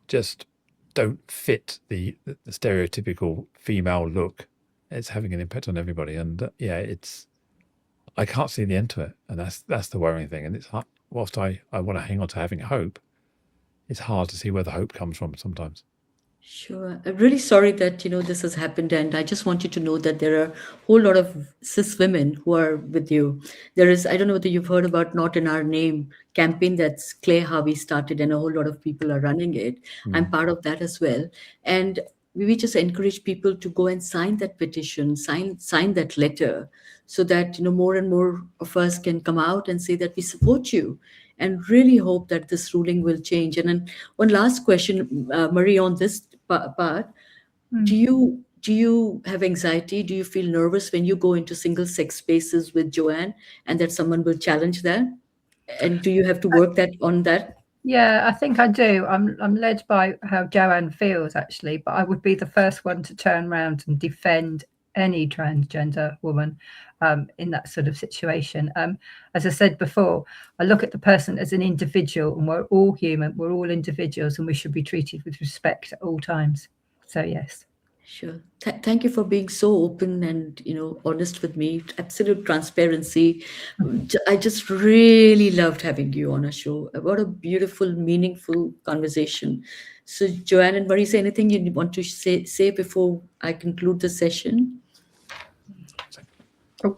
just don't fit the stereotypical female look. It's having an impact on everybody, and I can't see the end to it, and that's the worrying thing. And it's whilst I want to hang on to having hope, it's hard to see where the hope comes from sometimes. Sure. I'm really sorry that, this has happened. And I just want you to know that there are a whole lot of cis women who are with you. There is, I don't know whether you've heard about Not in Our Name campaign that's Claire Harvey started, and a whole lot of people are running it. I'm part of that as well. And we just encourage people to go and sign that petition, sign that letter, so that, more and more of us can come out and say that we support you, and really hope that this ruling will change. And then one last question, Marie, on this part, do you have anxiety? Do you feel nervous when you go into single sex spaces with Joanne, and that someone will challenge that? And do you have to work that on that? Yeah, I think I do. I'm led by how Joanne feels, actually, but I would be the first one to turn around and defend any transgender woman in that sort of situation. As I said before, I look at the person as an individual, and we're all human, we're all individuals, and we should be treated with respect at all times. So yes. Sure. Thank you for being so open and, honest with me. Absolute transparency. I just really loved having you on our show. What a beautiful, meaningful conversation. So, Joanne and Marie, say anything you want to say before I conclude the session? Oh.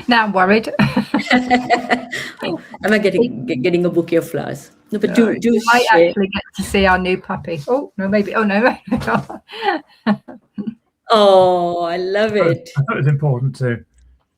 Now I'm worried. Oh, am I getting a bouquet of flowers? No, but do you might share. actually get to see our new puppy. Oh no, maybe. Oh no. Oh, I love it. I thought it was important to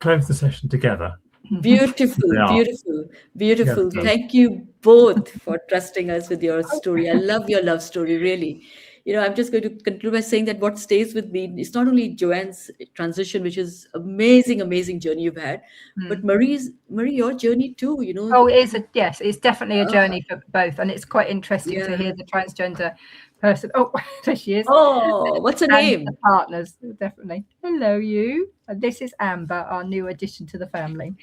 close the session together. Beautiful, Yeah. beautiful, beautiful. Yes. Thank you both for trusting us with your story. I love your love story, really. I'm just going to conclude by saying that what stays with me is not only Joanne's transition, which is amazing, amazing journey you've had, but Marie, your journey too. Oh, yes, it's definitely a journey for both, and it's quite interesting to Yeah. hear the transgender person. Oh, there she is. Oh, what's her And name? the partners, definitely. Hello, you. This is Amber, our new addition to the family.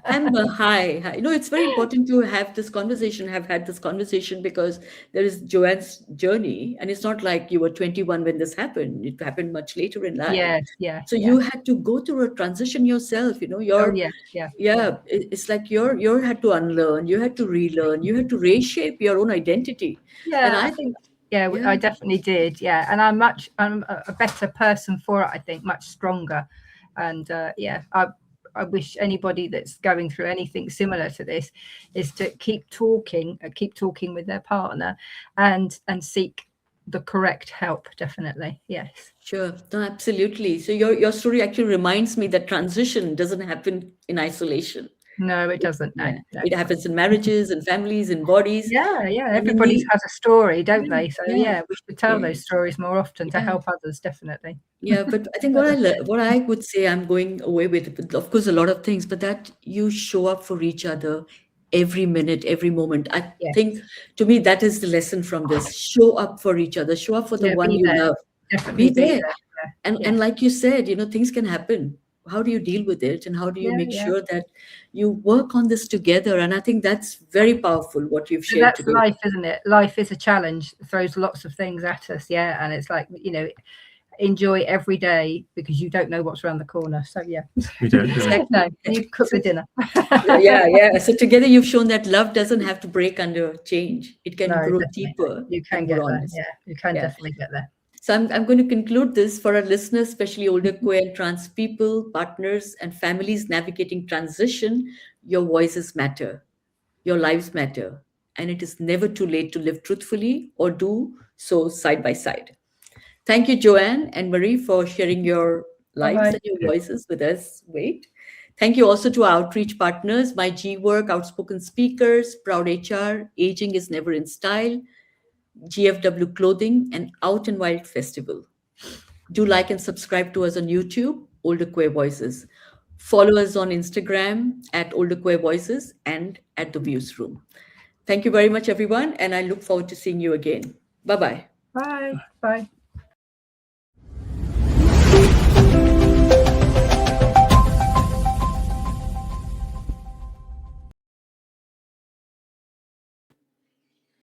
Amber, hi. It's very important to have this conversation, have had this conversation, because there is Joanne's journey, and it's not like you were 21 when this happened. It happened much later in life. Yes, yeah. So you had to go through a transition yourself. Oh, yeah. It's like you had to unlearn, you had to relearn, you had to reshape your own identity. Yeah, And I think. Yeah, I definitely did. Yeah, and I'm a better person for it. I think much stronger, and I wish anybody that's going through anything similar to this is to keep talking with their partner, and seek the correct help. Definitely, yes. Sure, no, absolutely. So your story actually reminds me that transition doesn't happen in isolation. No, it doesn't. No. It happens in marriages and families and bodies. Yeah. Everybody has a story, don't they? So Yeah. we should tell those stories more often to help others. Definitely. Yeah, but I think what I would say I'm going away with, of course, a lot of things, but that you show up for each other every minute, every moment. I think, to me, that is the lesson from this. Show up for each other. Show up for the one you love. Definitely be there. Yeah. And like you said, things can happen. How do you deal with it, and how do you make sure that you work on this together? And I think that's very powerful, what you've shared That's today. life, isn't it? Life is a challenge. It throws lots of things at us. Yeah. And it's like, enjoy every day, because you don't know what's around the corner. So yeah. We don't. No, you cook the dinner. Yeah. So together you've shown that love doesn't have to break under change. It can grow definitely. deeper. You can get there. Yeah, you can definitely get there. So I'm going to conclude this for our listeners, especially older queer and trans people, partners, and families navigating transition. Your voices matter. Your lives matter. And it is never too late to live truthfully or do so side by side. Thank you, Joanne and Marie, for sharing your lives and your voices with us. Thank you also to our outreach partners, My G Work, Outspoken Speakers, Proud HR, Aging is Never in Style, GFW Clothing, and Out and Wild Festival. Do like and subscribe to us on YouTube, Older Queer Voices. Follow us on Instagram at Older Queer Voices and at The Views Room. Thank you very much, everyone, and I look forward to seeing you again. Bye-bye. Bye.